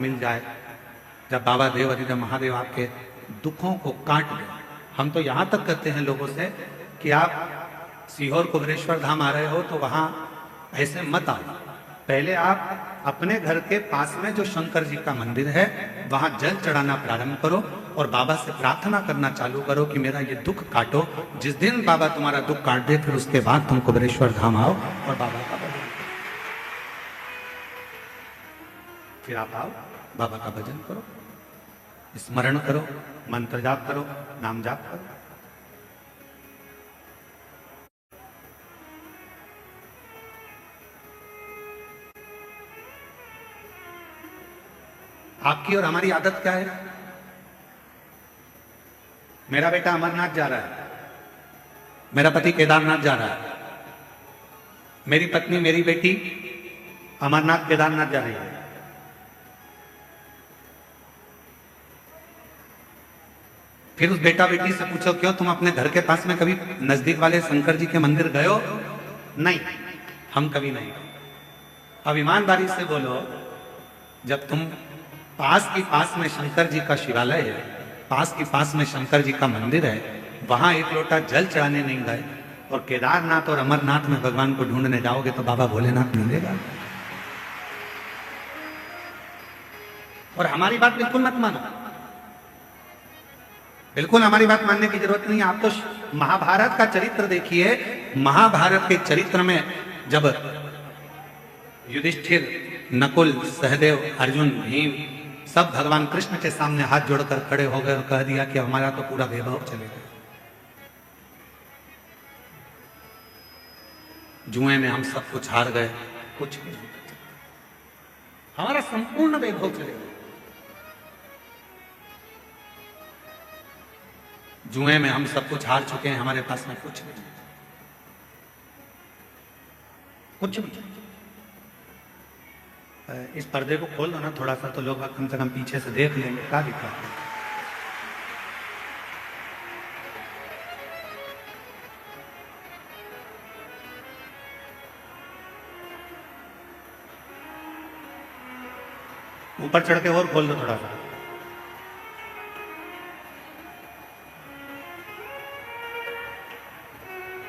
मिल जाए, जब बाबा देव अधिदेव महादेव आपके दुखों को काट दे। हम तो यहां तक कहते हैं लोगों से कि आप सीहोर कुबेरेश्वर धाम आ रहे हो तो वहां ऐसे मत आओ, पहले आप अपने घर के पास में जो शंकर जी का मंदिर है वहां जल चढ़ाना प्रारंभ करो और बाबा से प्रार्थना करना चालू करो कि मेरा ये दुख काटो। जिस दिन बाबा तुम्हारा दुख काट दे फिर उसके बाद तुम कुबेरेश्वर धाम आओ और बाबा का भजन, फिर आप आओ, बाबा का भजन करो, स्मरण करो, मंत्र जाप करो, नाम जाप करो। आपकी और हमारी आदत क्या है? मेरा बेटा अमरनाथ जा रहा है, मेरा पति केदारनाथ जा रहा है, मेरी पत्नी मेरी बेटी अमरनाथ केदारनाथ जा रही है। फिर उस बेटा बेटी से पूछो क्यों तुम अपने घर के पास में कभी नजदीक वाले शंकर जी के मंदिर गए हो? नहीं, हम कभी नहीं। अब ईमानदारी से बोलो, जब तुम पास में शंकर जी का शिवालय है, पास में शंकर जी का मंदिर है, वहां एक लोटा जल चढ़ाने नहीं गए और केदारनाथ और अमरनाथ में भगवान को ढूंढने जाओगे तो बाबा भोलेनाथ मिलेगा। और हमारी बात बिल्कुल मत मानो, बिल्कुल हमारी बात मानने की जरूरत नहीं है। आप तो महाभारत का चरित्र देखिए, महाभारत के चरित्र में जब युधिष्ठिर, नकुल, सहदेव, अर्जुन, भीम सब भगवान कृष्ण के सामने हाथ जोड़कर खड़े हो गए और कह दिया कि हमारा तो पूरा वैभव चलेगा, जुए में हम सब कुछ हार गए, कुछ भी नहीं, हमारा संपूर्ण वैभव चलेगा। जुए में हम सब कुछ हार चुके हैं, हमारे पास में कुछ नहीं, कुछ भी। इस पर्दे को खोल दो ना थोड़ा सा, तो लोग कम से कम पीछे से देख लेंगे क्या दिखा है। ऊपर चढ़ के और खोल दो थोड़ा सा।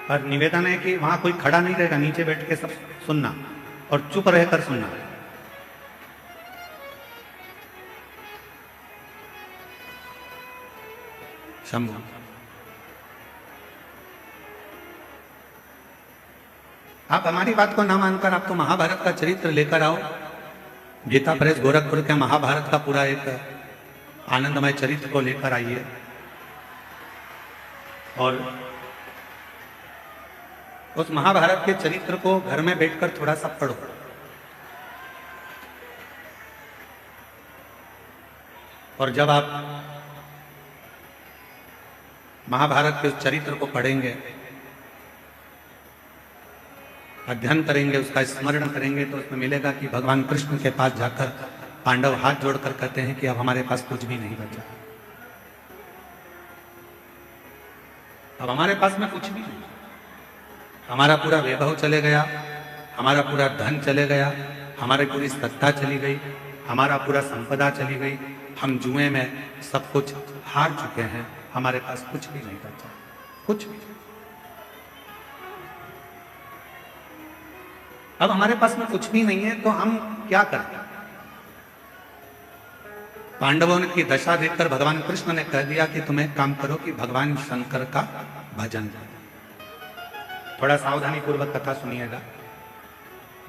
और निवेदन है कि वहां कोई खड़ा नहीं रहेगा, नीचे बैठ के सब सुनना और चुप रहकर सुनना। शंभु, आप हमारी बात को ना मानकर आप तो महाभारत का चरित्र लेकर आओ। गीता प्रेस गोरखपुर के महाभारत का पूरा एक आनंदमय चरित्र को लेकर आइए और उस महाभारत के चरित्र को घर में बैठकर थोड़ा सा पढ़ो। और जब आप महाभारत के उस चरित्र को पढ़ेंगे, अध्ययन करेंगे, उसका स्मरण करेंगे, तो उसमें मिलेगा कि भगवान कृष्ण के पास जाकर पांडव हाथ जोड़कर कहते हैं कि अब हमारे पास कुछ भी नहीं बचा, अब हमारे पास में कुछ भी नहीं, हमारा पूरा वैभव चले गया, हमारा पूरा धन चले गया, हमारी पूरी सत्ता चली गई, हमारा पूरा संपदा चली गई, हम जुए में सब कुछ हार चुके हैं, हमारे पास कुछ भी नहीं बचा, कुछ भी। अब हमारे पास में कुछ भी नहीं है तो हम क्या करें? पांडवों की दशा देखकर भगवान कृष्ण ने कह दिया कि तुम एक काम करो कि भगवान शंकर का भजन करो। थोड़ा सावधानी पूर्वक कथा सुनिएगा,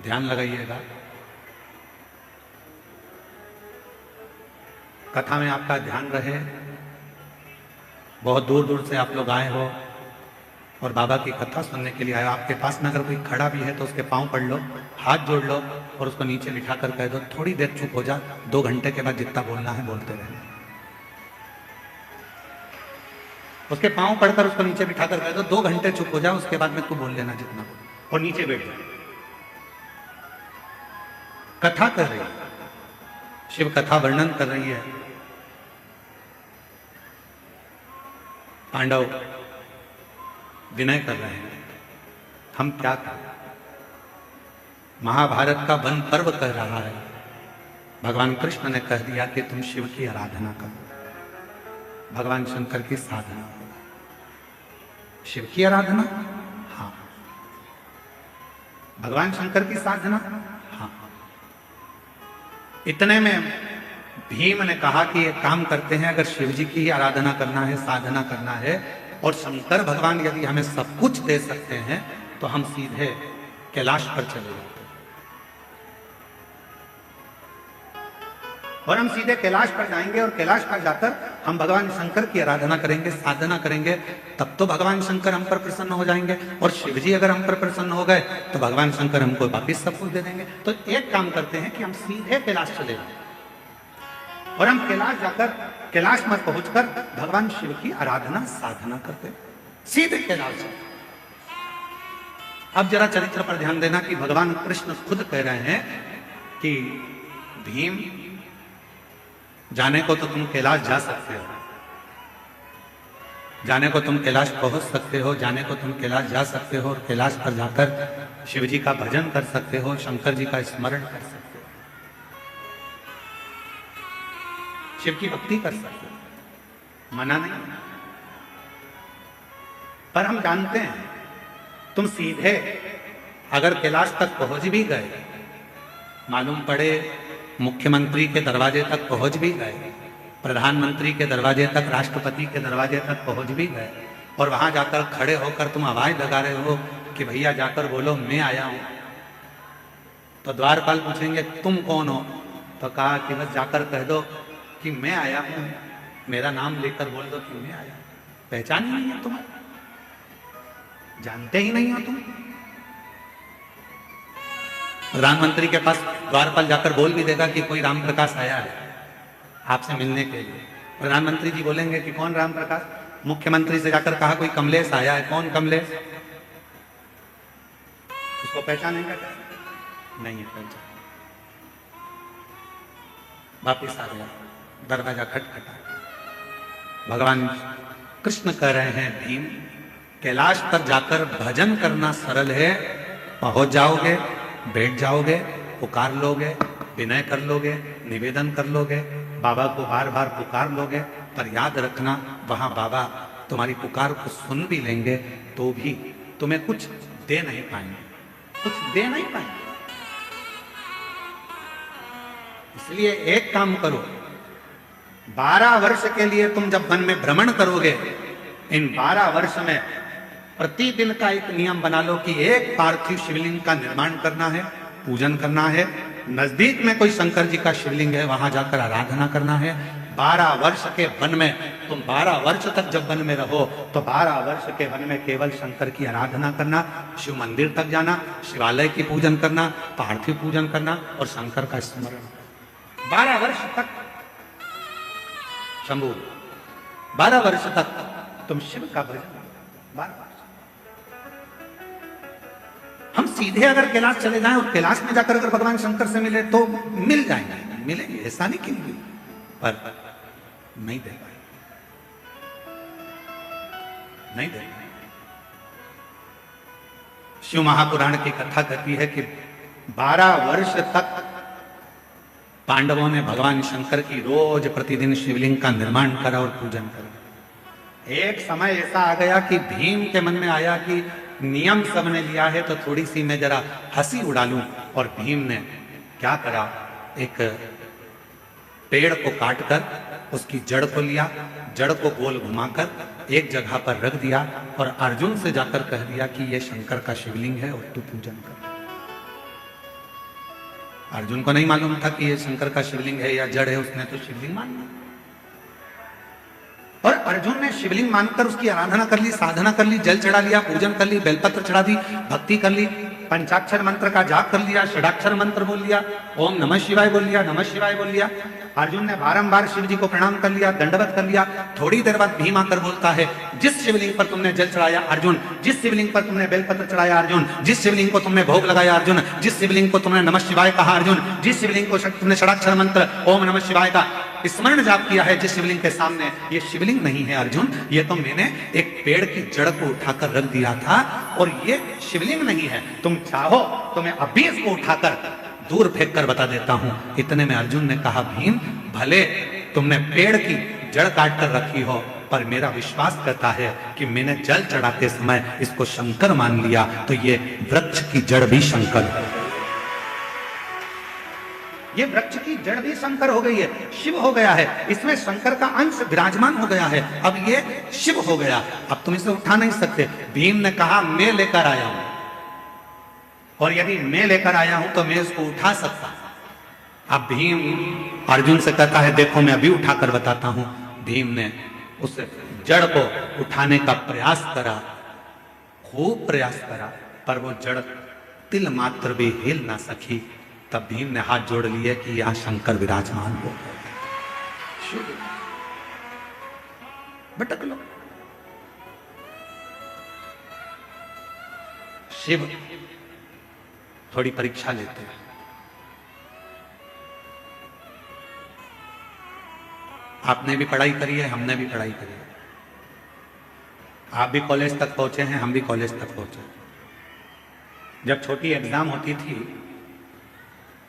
ध्यान लगाइएगा। कथा में आपका ध्यान रहे। बहुत दूर दूर से आप लोग आए हो और बाबा की कथा सुनने के लिए आए हो। आपके पास में अगर कोई खड़ा भी है तो उसके पांव पड़ लो, हाथ जोड़ लो और उसको नीचे बिठाकर कह दो थोड़ी देर चुप हो जा, 2 घंटे के बाद जितना बोलना है बोलते रहना। उसके पांव पड़कर उसको नीचे बिठाकर कह दो 2 घंटे चुप हो जा, उसके बाद में तू बोल लेना जितना बोल, और नीचे बैठ जा। कथा कर रही है, शिव कथा वर्णन कर रही है। पांडव विनय कर रहे हैं, हम क्या करें? महाभारत का वन पर्व कह रहा है, भगवान कृष्ण ने कह दिया कि तुम शिव की आराधना करो, भगवान शंकर की साधना करो। शिव की आराधना, हाँ। भगवान शंकर की साधना, हाँ। इतने में भीम ने कहा कि एक काम करते हैं, अगर शिव जी की आराधना करना है, साधना करना है, और शंकर भगवान यदि हमें सब कुछ दे सकते हैं, तो हम सीधे कैलाश पर चले जाते हैं और हम सीधे कैलाश पर जाएंगे और कैलाश पर जाकर हम भगवान शंकर की आराधना करेंगे, साधना करेंगे। तब तो भगवान शंकर हम पर प्रसन्न हो जाएंगे, और शिव जी अगर हम पर प्रसन्न हो गए तो भगवान शंकर हमको वापिस सब कुछ दे देंगे। तो एक काम करते हैं कि हम सीधे कैलाश चले जाएं और हम कैलाश जाकर, कैलाश में पहुंचकर भगवान शिव की आराधना साधना करते हैं, सीधे कैलाश जाए। अब जरा चरित्र पर ध्यान देना कि भगवान कृष्ण खुद कह रहे हैं कि भीम, जाने को तो तुम कैलाश जा सकते हो, जाने को तुम कैलाश पहुंच सकते हो, जाने को तुम कैलाश जा सकते हो और कैलाश पर जाकर शिव जी का भजन कर सकते हो, शंकर जी का स्मरण कर सकते हो, शिव की भक्ति कर सकते हो, मना नहीं। पर हम जानते हैं तुम सीधे अगर कैलाश तक पहुंच भी गए, मालूम पड़े मुख्यमंत्री के दरवाजे तक पहुंच भी गए, प्रधानमंत्री के दरवाजे तक, राष्ट्रपति के दरवाजे तक पहुंच भी गए, और वहां जाकर खड़े होकर तुम आवाज लगा रहे हो कि भैया जाकर बोलो मैं आया हूं, तो द्वारपाल पूछेंगे तुम कौन हो? तो कहा कि बस जाकर कह दो कि मैं आया हूं, मेरा नाम लेकर बोल दो कि मैं आया हूं। पहचान ही नहीं है तुम्हें, जानते ही नहीं हो तुम। प्रधानमंत्री के पास द्वारपाल जाकर बोल भी देगा कि कोई राम प्रकाश आया है आपसे मिलने के लिए, प्रधानमंत्री जी बोलेंगे कि कौन राम प्रकाश? मुख्यमंत्री से जाकर कहा कोई कमलेश आया है, कौन कमलेश? उसको पहचानेंगे क्या? नहीं है पहचान। वापिस आ गया, दरवाजा खटखटा। भगवान कृष्ण कह रहे हैं भीम, कैलाश पर जाकर भजन करना सरल है, पहुंच जाओगे, बैठ जाओगे, पुकार लोगे, विनय कर लोगे, निवेदन कर लोगे, बाबा को बार बार पुकार लोगे, पर याद रखना वहां बाबा तुम्हारी पुकार को सुन भी लेंगे तो भी तुम्हें कुछ दे नहीं पाएंगे, कुछ दे नहीं पाएंगे। इसलिए एक काम करो, 12 वर्ष के लिए तुम जब वन में भ्रमण करोगे, इन 12 वर्ष में प्रतिदिन का एक नियम बना लो कि एक पार्थिव शिवलिंग का निर्माण करना है, पूजन करना है। नजदीक में कोई शंकर जी का शिवलिंग है, वहां जाकर आराधना करना है। 12 वर्ष के वन में तुम 12 वर्ष तक जब वन में रहो तो 12 वर्ष के वन में केवल शंकर की आराधना करना, शिव मंदिर तक जाना, शिवालय की पूजन करना, पार्थिव पूजन करना और शंकर का स्मरण। 12 वर्ष तक शंभू, 12 वर्ष तक तुम शिव का भजन, 12 वर्ष। हम सीधे अगर कैलाश चले जाएं और कैलाश में जाकर अगर भगवान शंकर से मिले तो मिल जाएंगे, मिलेंगे, ऐसा नहीं कि नहीं, पर नहीं दे पाए, नहीं दे पाए। शिव महापुराण की कथा कहती है कि 12 वर्ष तक पांडवों ने भगवान शंकर की रोज प्रतिदिन शिवलिंग का निर्माण करा और पूजन करा। एक समय ऐसा आ गया कि भीम के मन में आया कि नियम सबने लिया है तो थोड़ी सी मैं जरा हंसी उड़ा लूं, और भीम ने क्या करा, एक पेड़ को काटकर उसकी जड़ को लिया, जड़ को गोल घुमाकर एक जगह पर रख दिया और अर्जुन से जाकर कह दिया कि यह शंकर का शिवलिंग है और तू पूजन कर। अर्जुन को नहीं मालूम था कि यह शंकर का शिवलिंग है या जड़ है, उसने तो शिवलिंग मान लिया। और अर्जुन ने शिवलिंग मानकर उसकी आराधना कर ली, साधना कर ली, जल चढ़ा लिया, पूजन कर ली, बेलपत्र चढ़ा दी, भक्ति कर ली, पंचाक्षर मंत्र का जाप कर लिया, षडाक्षर मंत्र बोल लिया, ओम नमः शिवाय बोल लिया, नमः शिवाय बोल लिया। अर्जुन ने बारंबार शिव जी को प्रणाम कर लिया, दंडवत कर लिया। थोड़ी देर बाद भीम आकर बोलता है, जिस शिवलिंग पर तुमने जल चढ़ाया अर्जुन, जिस शिवलिंग पर तुमने बेलपत्र चढ़ाया अर्जुन, जिस शिवलिंग को तुमने भोग लगाया अर्जुन, जिस शिवलिंग को तुमने नमः शिवाय कहा अर्जुन, जिस शिवलिंग को तुमने षडाक्षर मंत्र ओम नमः शिवाय का स्मरण जाप किया है, जिस शिवलिंग के सामने, ये शिवलिंग नहीं है अर्जुन, ये तो मैंने एक पेड़ की जड़ को उठाकर रख दिया था और ये शिवलिंग नहीं है। तुम चाहो तो मैं अभी इसको उठाकर दूर फेंक कर बता देता हूं। इतने में अर्जुन ने कहा, भीम भले तुमने पेड़ की जड़ काट कर रखी हो, पर मेरा विश्वास करता है कि मैंने जल चढ़ाते समय इसको शंकर मान लिया, तो ये वृक्ष की जड़ भी शंकर है। ये वृक्ष की जड़ भी शंकर हो गई है, शिव हो गया है, इसमें शंकर का अंश विराजमान हो गया है, अब ये शिव हो गया, अब तुम इसे उठा नहीं सकते। भीम ने कहा, मैं लेकर आया हूं, और यदि मैं लेकर आया हूं तो मैं इसको उठा सकता। अब भीम अर्जुन से कहता है, देखो मैं अभी उठाकर बताता हूं। भीम ने उस जड़ को उठाने का प्रयास करा, खूब प्रयास करा, पर वो जड़ तिल मात्र भी हिल ना सकी। तब भीम ने हाथ जोड़ लिए कि यहां शंकर विराजमान हो। भटक लो। शिव थोड़ी परीक्षा लेते हैं। आपने भी पढ़ाई करी है, हमने भी पढ़ाई करी है। आप भी कॉलेज तक पहुंचे हैं, हम भी कॉलेज तक पहुंचे। जब छोटी एग्जाम होती थी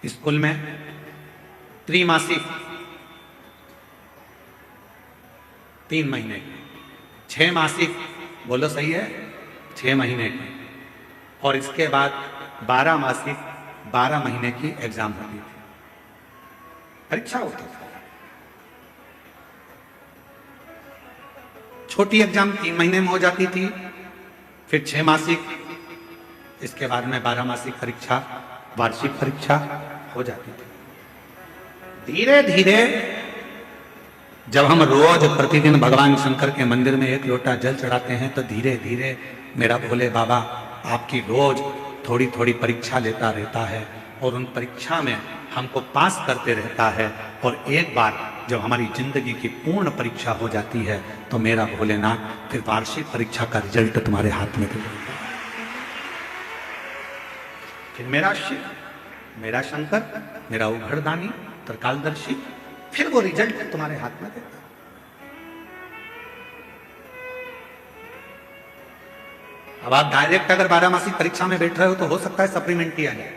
स्कूल में, त्रिमासिक 3 महीने की, 6 मासिक, बोलो सही है, 6 महीने की, और इसके बाद 12 मासिक 12 महीने की एग्जाम होती थी, परीक्षा होती थी। छोटी एग्जाम 3 महीने में हो जाती थी, फिर 6 मासिक, इसके बाद में 12 मासिक परीक्षा, वार्षिक परीक्षा हो जाती थी। धीरे धीरे जब हम रोज प्रतिदिन भगवान शंकर के मंदिर में 1 लोटा जल चढ़ाते हैं, तो धीरे धीरे मेरा भोले बाबा आपकी रोज थोड़ी थोड़ी परीक्षा लेता रहता है, और उन परीक्षा में हमको पास करते रहता है। और एक बार जब हमारी जिंदगी की पूर्ण परीक्षा हो जाती है, तो मेरा भोलेनाथ फिर वार्षिक परीक्षा का रिजल्ट तुम्हारे हाथ में दे देता है। फिर मेरा शिव, मेरा शंकर, मेरा उघड़दानी, त्रिकालदर्शी, फिर वो रिजल्ट तुम्हारे हाथ में देता है। अब आप डायरेक्ट अगर 12 मासिक परीक्षा में बैठ रहे हो तो हो सकता है सप्लीमेंट्री आ जाए।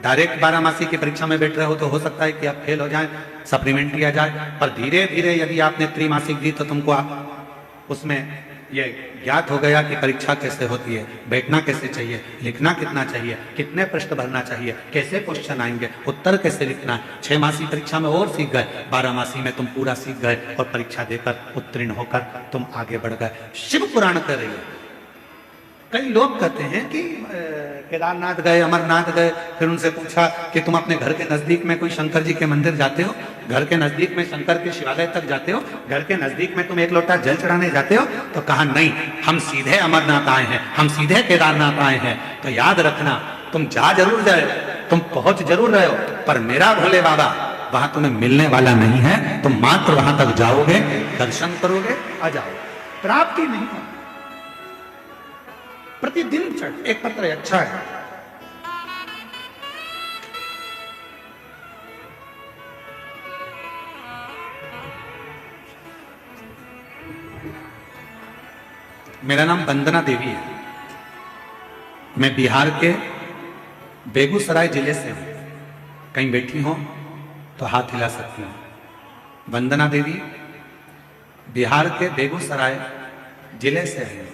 डायरेक्ट 12 मासिक की परीक्षा में बैठ रहे हो तो हो सकता है कि आप फेल हो जाएं, सप्लीमेंट्री आ जाए। पर धीरे धीरे यदि आपने त्रिमासिक दी तो तुमको उसमें ये ज्ञात हो गया कि परीक्षा कैसे होती है, बैठना कैसे चाहिए, लिखना कितना चाहिए, कितने प्रश्न भरना चाहिए, कैसे क्वेश्चन आएंगे, उत्तर कैसे लिखना है। 6 मासी परीक्षा में और सीख गए, 12 मासी में तुम पूरा सीख गए, और परीक्षा देकर उत्तीर्ण होकर तुम आगे बढ़ गए। शिव पुराण कर रही है। कई लोग कहते हैं कि केदारनाथ गए, अमरनाथ गए, फिर उनसे पूछा कि तुम अपने घर के नजदीक में कोई शंकर जी के मंदिर जाते हो, घर के नजदीक में शंकर के शिवालय तक जाते हो, घर के नजदीक में तुम 1 लोटा जल चढ़ाने जाते हो? तो कहा नहीं, हम सीधे अमरनाथ आए हैं, हम सीधे केदारनाथ आए हैं। तो याद रखना, तुम जा जरूर जाए, तुम पहुंच जरूर रहे हो, पर मेरा भोले बाबा वहां तुम्हें मिलने वाला नहीं है। तुम मात्र वहां तक जाओगे, दर्शन करोगे, आ जाओ, प्राप्ति नहीं हो। प्रतिदिन चढ़, एक पत्र अच्छा है। मेरा नाम वंदना देवी है, मैं बिहार के बेगूसराय जिले से हूं। कहीं बैठी हो तो हाथ हिला सकती हूं। वंदना देवी बिहार के बेगूसराय जिले से है।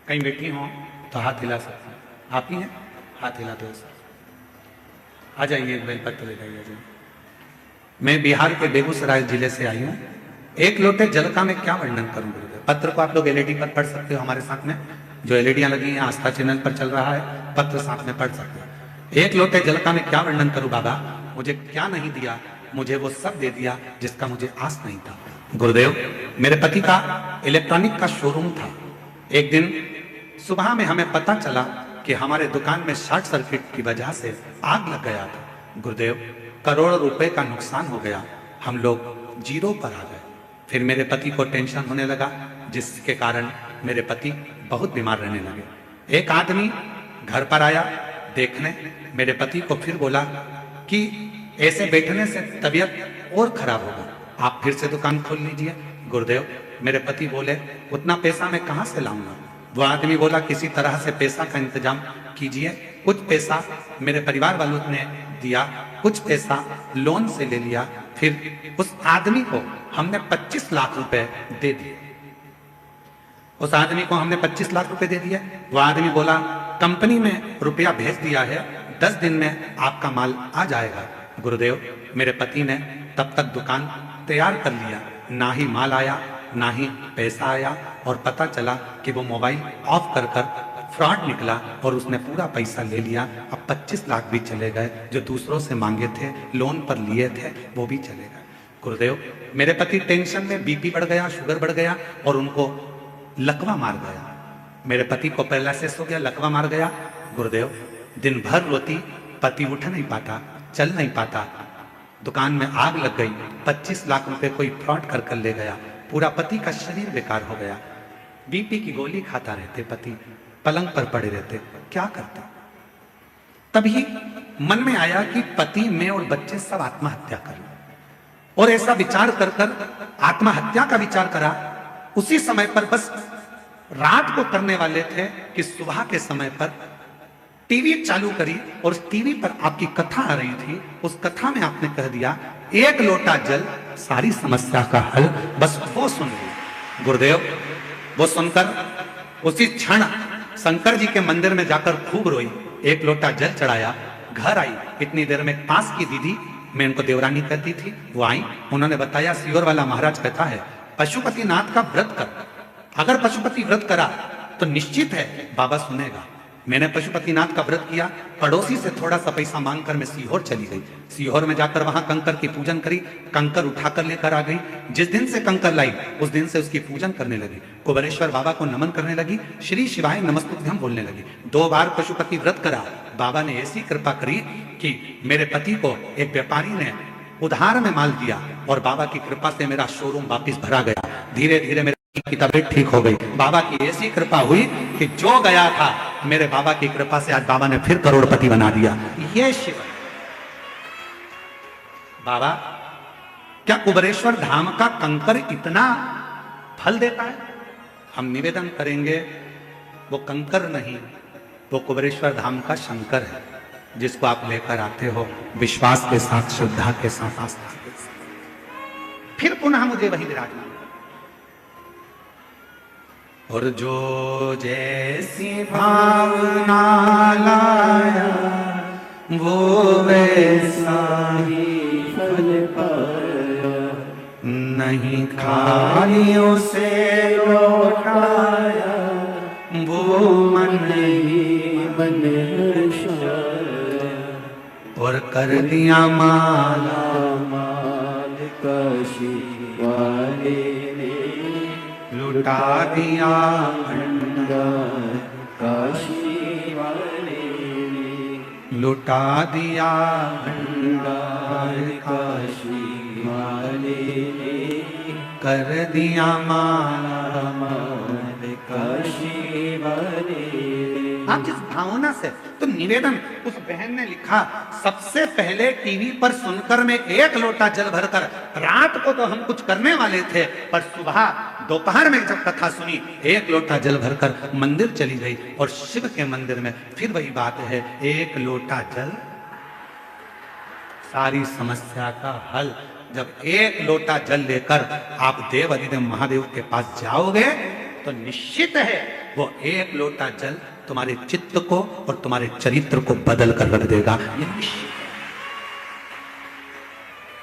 कहीं बैठी हो तो हाथ हिला सकते हैं। आप ही हैं, हाथ हिला दो। आ जाइए, एक बेलपत्र ले जाइए। मैं बिहार के बेगूसराय जिले से आई हूँ। 1 लोटे जल का मैं क्या वर्णन करूँ गुरुदेव? पत्र को आप लोग एलईडी पर पढ़ सकते हो, हमारे साथ में जो एलईडियां लगी हैं आस्था चैनल पर चल रहा है, पत्र साथ में पढ़ सकते हो। 1 लोटे जल का मैं क्या वर्णन करूँ बाबा? मुझे क्या नहीं दिया, मुझे वो सब दे दिया जिसका मुझे आस नहीं था। गुरुदेव, मेरे पति का इलेक्ट्रॉनिक का शोरूम था। एक दिन सुबह में हमें पता चला कि हमारे दुकान में शॉर्ट सर्किट की वजह से आग लग गया था। गुरुदेव, करोड़ों रुपए का नुकसान हो गया, हम लोग जीरो पर आ गए। फिर मेरे पति को टेंशन होने लगा, जिसके कारण मेरे पति बहुत बीमार रहने लगे। एक आदमी घर पर आया देखने, मेरे पति को फिर बोला कि ऐसे बैठने से तबीयत और खराब होगा, आप फिर से दुकान खोल लीजिए। गुरुदेव, मेरे पति बोले उतना पैसा मैं कहां से लाऊंगा? वो आदमी बोला किसी तरह से पैसा का इंतजाम कीजिए, कुछ पैसा मेरे परिवार वालों ने दिया, कुछ पैसा लोन से ले लिया, फिर उस आदमी को हमने 25 लाख रुपए दे दिए। उस आदमी को हमने 25 लाख रुपए दे दिए। वो आदमी बोला कंपनी में रुपया भेज दिया है, 10 दिन में आपका माल आ जाएगा। गुरुदेव, मेरे पति ने तब तक दुकान तैयार कर लिया, ना ही माल आया ना ही पैसा आया, और पता चला कि वो मोबाइल ऑफ कर कर फ्रॉड निकला और उसने पूरा पैसा ले लिया। अब 25 लाख भी चले गए, जो दूसरों से मांगे थे, लोन पर लिए थे, वो भी चले गए। गुरुदेव, मेरे पति टेंशन में बीपी बढ़ गया, शुगर बढ़ गया और उनको लकवा मार गया। मेरे पति को पैरालिसिस हो गया, लकवा मार गया। गुरुदेव, दिन भर रोती, पति उठ नहीं पाता, चल नहीं पाता, दुकान में आग लग गई, 25 लाख रुपए कोई फ्रॉड कर कर ले गया, पूरा पति का शरीर बेकार हो गया। बीपी की गोली खाता रहते, पति पलंग पर पड़े रहते, क्या करता? तभी मन में आया कि पति, मैं और बच्चे सब आत्महत्या कर लें, और ऐसा विचार कर कर आत्महत्या का विचार करा। उसी समय पर बस रात को करने वाले थे कि सुबह के समय पर टीवी चालू करी और उस टीवी पर आपकी कथा आ रही थी। उस कथा में आपने कह दिया 1 लोटा जल सारी समस्या का हल, बस वो सुन ली। गुरुदेव, वो सुनकर उसी क्षण शंकर जी के मंदिर में जाकर खूब रोई, 1 लोटा जल चढ़ाया, घर आई। इतनी देर में पास की दीदी, मैं उनको देवरानी कहती थी, वो आई। उन्होंने बताया सीहोर वाला महाराज कहता है पशुपति नाथ का व्रत कर, अगर पशुपति व्रत करा तो निश्चित है बाबा सुनेगा। मैंने पशुपति नाथ का व्रत किया, पड़ोसी से थोड़ा सा पैसा मांगकर मैं सीहोर चली गई। सीहोर में जाकर वहां कंकर की पूजन करी, कंकर उठाकर लेकर आ गई। जिस दिन से कंकर लाई उस दिन से उसकी पूजन करने लगी, कुबेरेश्वर बाबा को नमन करने लगी, श्री शिवाय नमस्तुभ्यम बोलने लगी। 2 बार पशुपति व्रत करा। बाबा ने ऐसी कृपा करी कि मेरे पति को एक व्यापारी ने उधार में माल दिया और बाबा की कृपा से मेरा शोरूम वापिस भरा गया। धीरे धीरे मेरे की तबीयत ठीक हो गई। बाबा की ऐसी कृपा हुई कि जो गया था, मेरे बाबा की कृपा से आज बाबा ने फिर करोड़पति बना दिया। ये शिव बाबा, क्या कुबेरेश्वर धाम का कंकर इतना फल देता है? हम निवेदन करेंगे, वो कंकर नहीं, वो कुबेरेश्वर धाम का शंकर है, जिसको आप लेकर आते हो विश्वास के साथ, श्रद्धा के साथ, आस्था के साथ। फिर पुनः मुझे वही विराजमान, और जो जैसी भावना लाया वो वैसा ही फल पाया, नहीं खालियों से लौटाया वो मन ही मन और कर दिया माला माल काशी वाले, लुटा दिया भंडार काशी वाले, लुटा दिया भंडार काशी वाले, कर दिया माला माल काशी वाले। आप जिस भावना से, तो निवेदन उस बहन ने लिखा, सबसे पहले टीवी पर सुनकर मैं 1 लोटा जल भरकर, रात को तो हम कुछ करने वाले थे, पर सुबह दोपहर में जब कथा सुनी 1 लोटा जल भरकर मंदिर चली गई। और शिव के मंदिर में फिर वही बात है, 1 लोटा जल सारी समस्या का हल। जब 1 लोटा जल लेकर आप देव अधिदेव महादेव के पास जाओगे तो निश्चित है वो 1 लोटा जल तुम्हारे चित्त को और तुम्हारे चरित्र को बदल कर रख देगा। ये निश्चित है।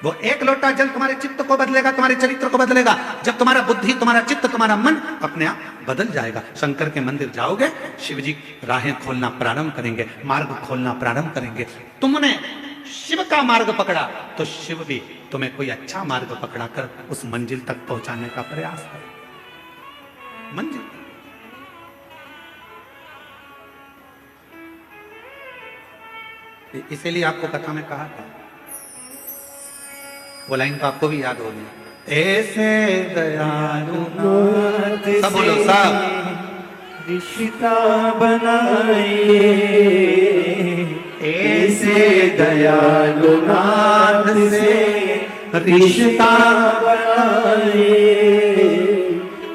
वो 1 लोटा जल तुम्हारे चित्त को बदलेगा, तुम्हारे चरित्र को बदलेगा। जब तुम्हारा बुद्धि, तुम्हारा चित्त, तुम्हारा मन अपने आप बदल जाएगा। शंकर के मंदिर जाओगे, शिव जी राहें खोलना प्रारंभ करेंगे, मार्ग खोलना प्रारंभ करेंगे। तुमने शिव का मार्ग पकड़ा तो शिव भी तुम्हें कोई अच्छा मार्ग पकड़ाकर उस मंजिल तक पहुंचाने का प्रयास करे। मंजिल, इसीलिए आपको कथा में कहा था, वो लाइन तो आपको भी याद होगी, ऐसे दयालु सब बोलो, सब रिश्ता बनाए, ऐसे दयालु नाथ से रिश्ता बनाए,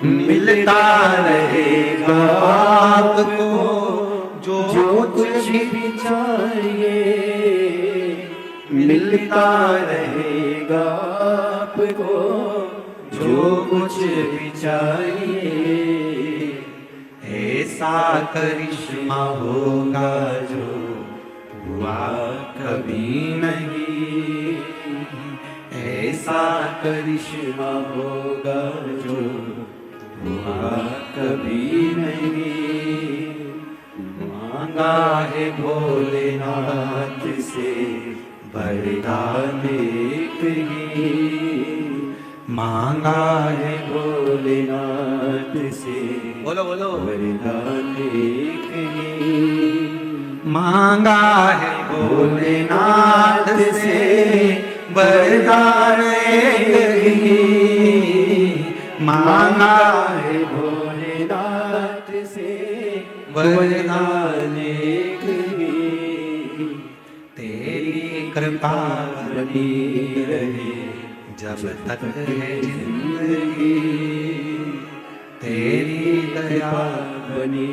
मिलता रहेगा आपको जो कुछ भी चाहिए, मिलता रहेगा आपको जो कुछ भी चाहिए। ऐसा करिश्मा होगा जो हुआ कभी नहीं, ऐसा करिश्मा होगा जो हुआ कभी नहीं। मांगा है भोलेनाथ से वरदान एक ही, मांगा है भोलेनाथ से बोलो बोलो वरदान एक ही। मांगा है भोलेनाथ से वरदान एक ही, मांगा है भोलेनाथ से वरदान एक ही। तेरी कृपा बनी रहे जब तक है जिंदगी, तेरी दया बनी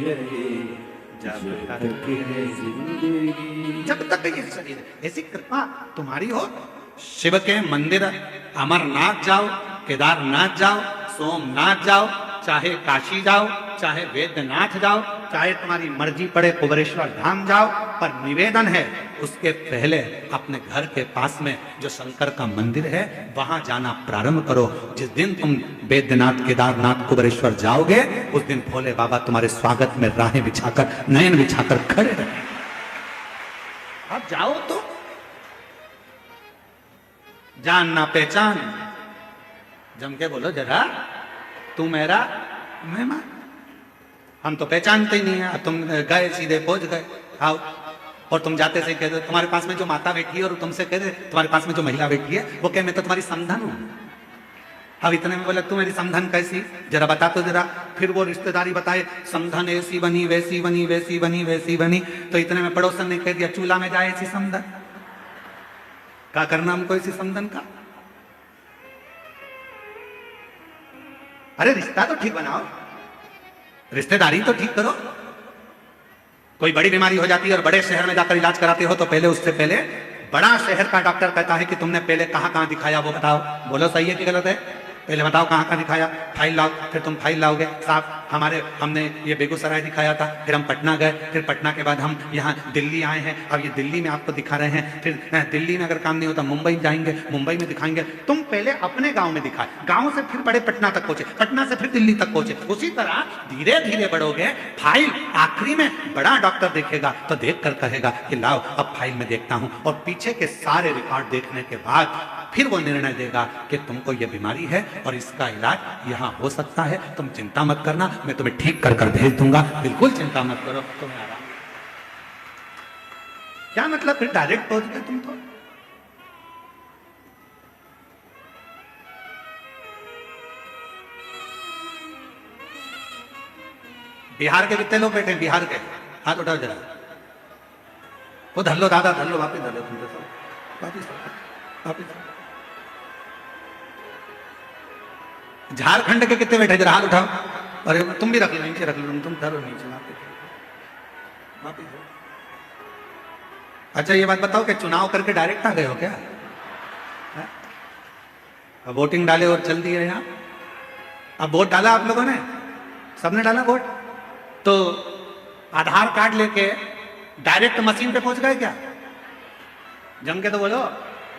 रहे जब तक है जिंदगी। जब तक ये शरीर है, ऐसी कृपा तुम्हारी हो। शिव के मंदिर अमरनाथ जाओ, केदारनाथ जाओ, सोमनाथ जाओ, चाहे काशी जाओ, चाहे वेद्यनाथ जाओ, चाहे तुम्हारी मर्जी पड़े कुबेरेश्वर धाम जाओ, पर निवेदन है उसके पहले अपने घर के पास में जो शंकर का मंदिर है वहां जाना प्रारंभ करो। जिस दिन तुम वेद्यनाथ, केदारनाथ, कुबेरेश्वर जाओगे उस दिन भोले बाबा तुम्हारे स्वागत में राहें बिछाकर, नयन बिछाकर खड़े रहे। अब जाओ तो जान ना पहचान, जम के बोलो जरा, तू मेरा मैं मान। हम तो पहचानते ही नहीं है, तुम गए सीधे पहुंच गए। आओ, और तुम जाते से कह दो तुम्हारे पास में जो माता बैठी है और तुमसे कह दे तुम्हारे पास में जो महिला बैठी है वो कह मैं तो तुम्हारी समधन हूं। अब इतने में बोले तू मेरी समधन कैसी, जरा बता तो जरा। फिर वो रिश्तेदारी बताए, समधन ऐसी बनी, वैसी बनी, वैसी बनी, वैसी बनी। तो इतने में पड़ोसन ने कह दिया चूल्हा में जाए ऐसी समधन। क्या करना हमको इसी समधन का? अरे रिश्ता तो ठीक बनाओ, रिश्तेदारी तो ठीक करो। कोई बड़ी बीमारी हो जाती है और बड़े शहर में जाकर इलाज कराते हो तो पहले उससे पहले बड़ा शहर का डॉक्टर कहता है कि तुमने पहले कहां कहां दिखाया वो बताओ। बोलो सही है कि गलत है? पहले बताओ कहां कहां दिखाया, फाइल लाओ। फिर तुम फाइल लाओगे साहब, हमने ये बेगूसराय दिखाया था, फिर हम पटना गए, फिर पटना के बाद हम यहाँ दिल्ली आए हैं, अब ये दिल्ली में आपको दिखा रहे हैं। फिर दिल्ली में अगर काम नहीं होता मुंबई जाएंगे, मुंबई में दिखाएंगे। तुम पहले अपने गांव में दिखाए, गांव से फिर बड़े पटना तक पहुंचे, पटना से फिर दिल्ली तक पहुंचे। उसी तरह धीरे धीरे बढ़ोगे। फाइल आखिरी में बड़ा डॉक्टर देखेगा तो देख कर कहेगा कि लाओ अब फाइल में देखता हूं, और पीछे के सारे रिकॉर्ड देखने के बाद फिर वो निर्णय देगा कि तुमको ये बीमारी है और इसका इलाज यहाँ हो सकता है, तुम चिंता मत करना, मैं तुम्हें ठीक कर कर भेज दूंगा, बिल्कुल चिंता मत करो, तुम्हें आराम। क्या मतलब फिर डायरेक्ट पहुंच गए तुम तो? बिहार के कितने लोग बैठे हैं? बिहार के हाथ उठाओ जरा। वो धर लो दादा, धर लो, वापिस धर लो, तुम तो वापिस वापिस। झारखंड के कितने बैठे? जरा हाथ उठाओ। अरे तुम भी रख लो, नीचे रख लो, तुम धरो नीचे, वापिस। अच्छा ये बात बताओ कि चुनाव करके डायरेक्ट आ गए हो क्या? अब वोटिंग डाले और चल दिए यहाँ। अब वोट डाला आप लोगों ने, सबने डाला वोट, तो आधार कार्ड लेके डायरेक्ट मशीन पे पहुंच गए क्या? जम के तो बोलो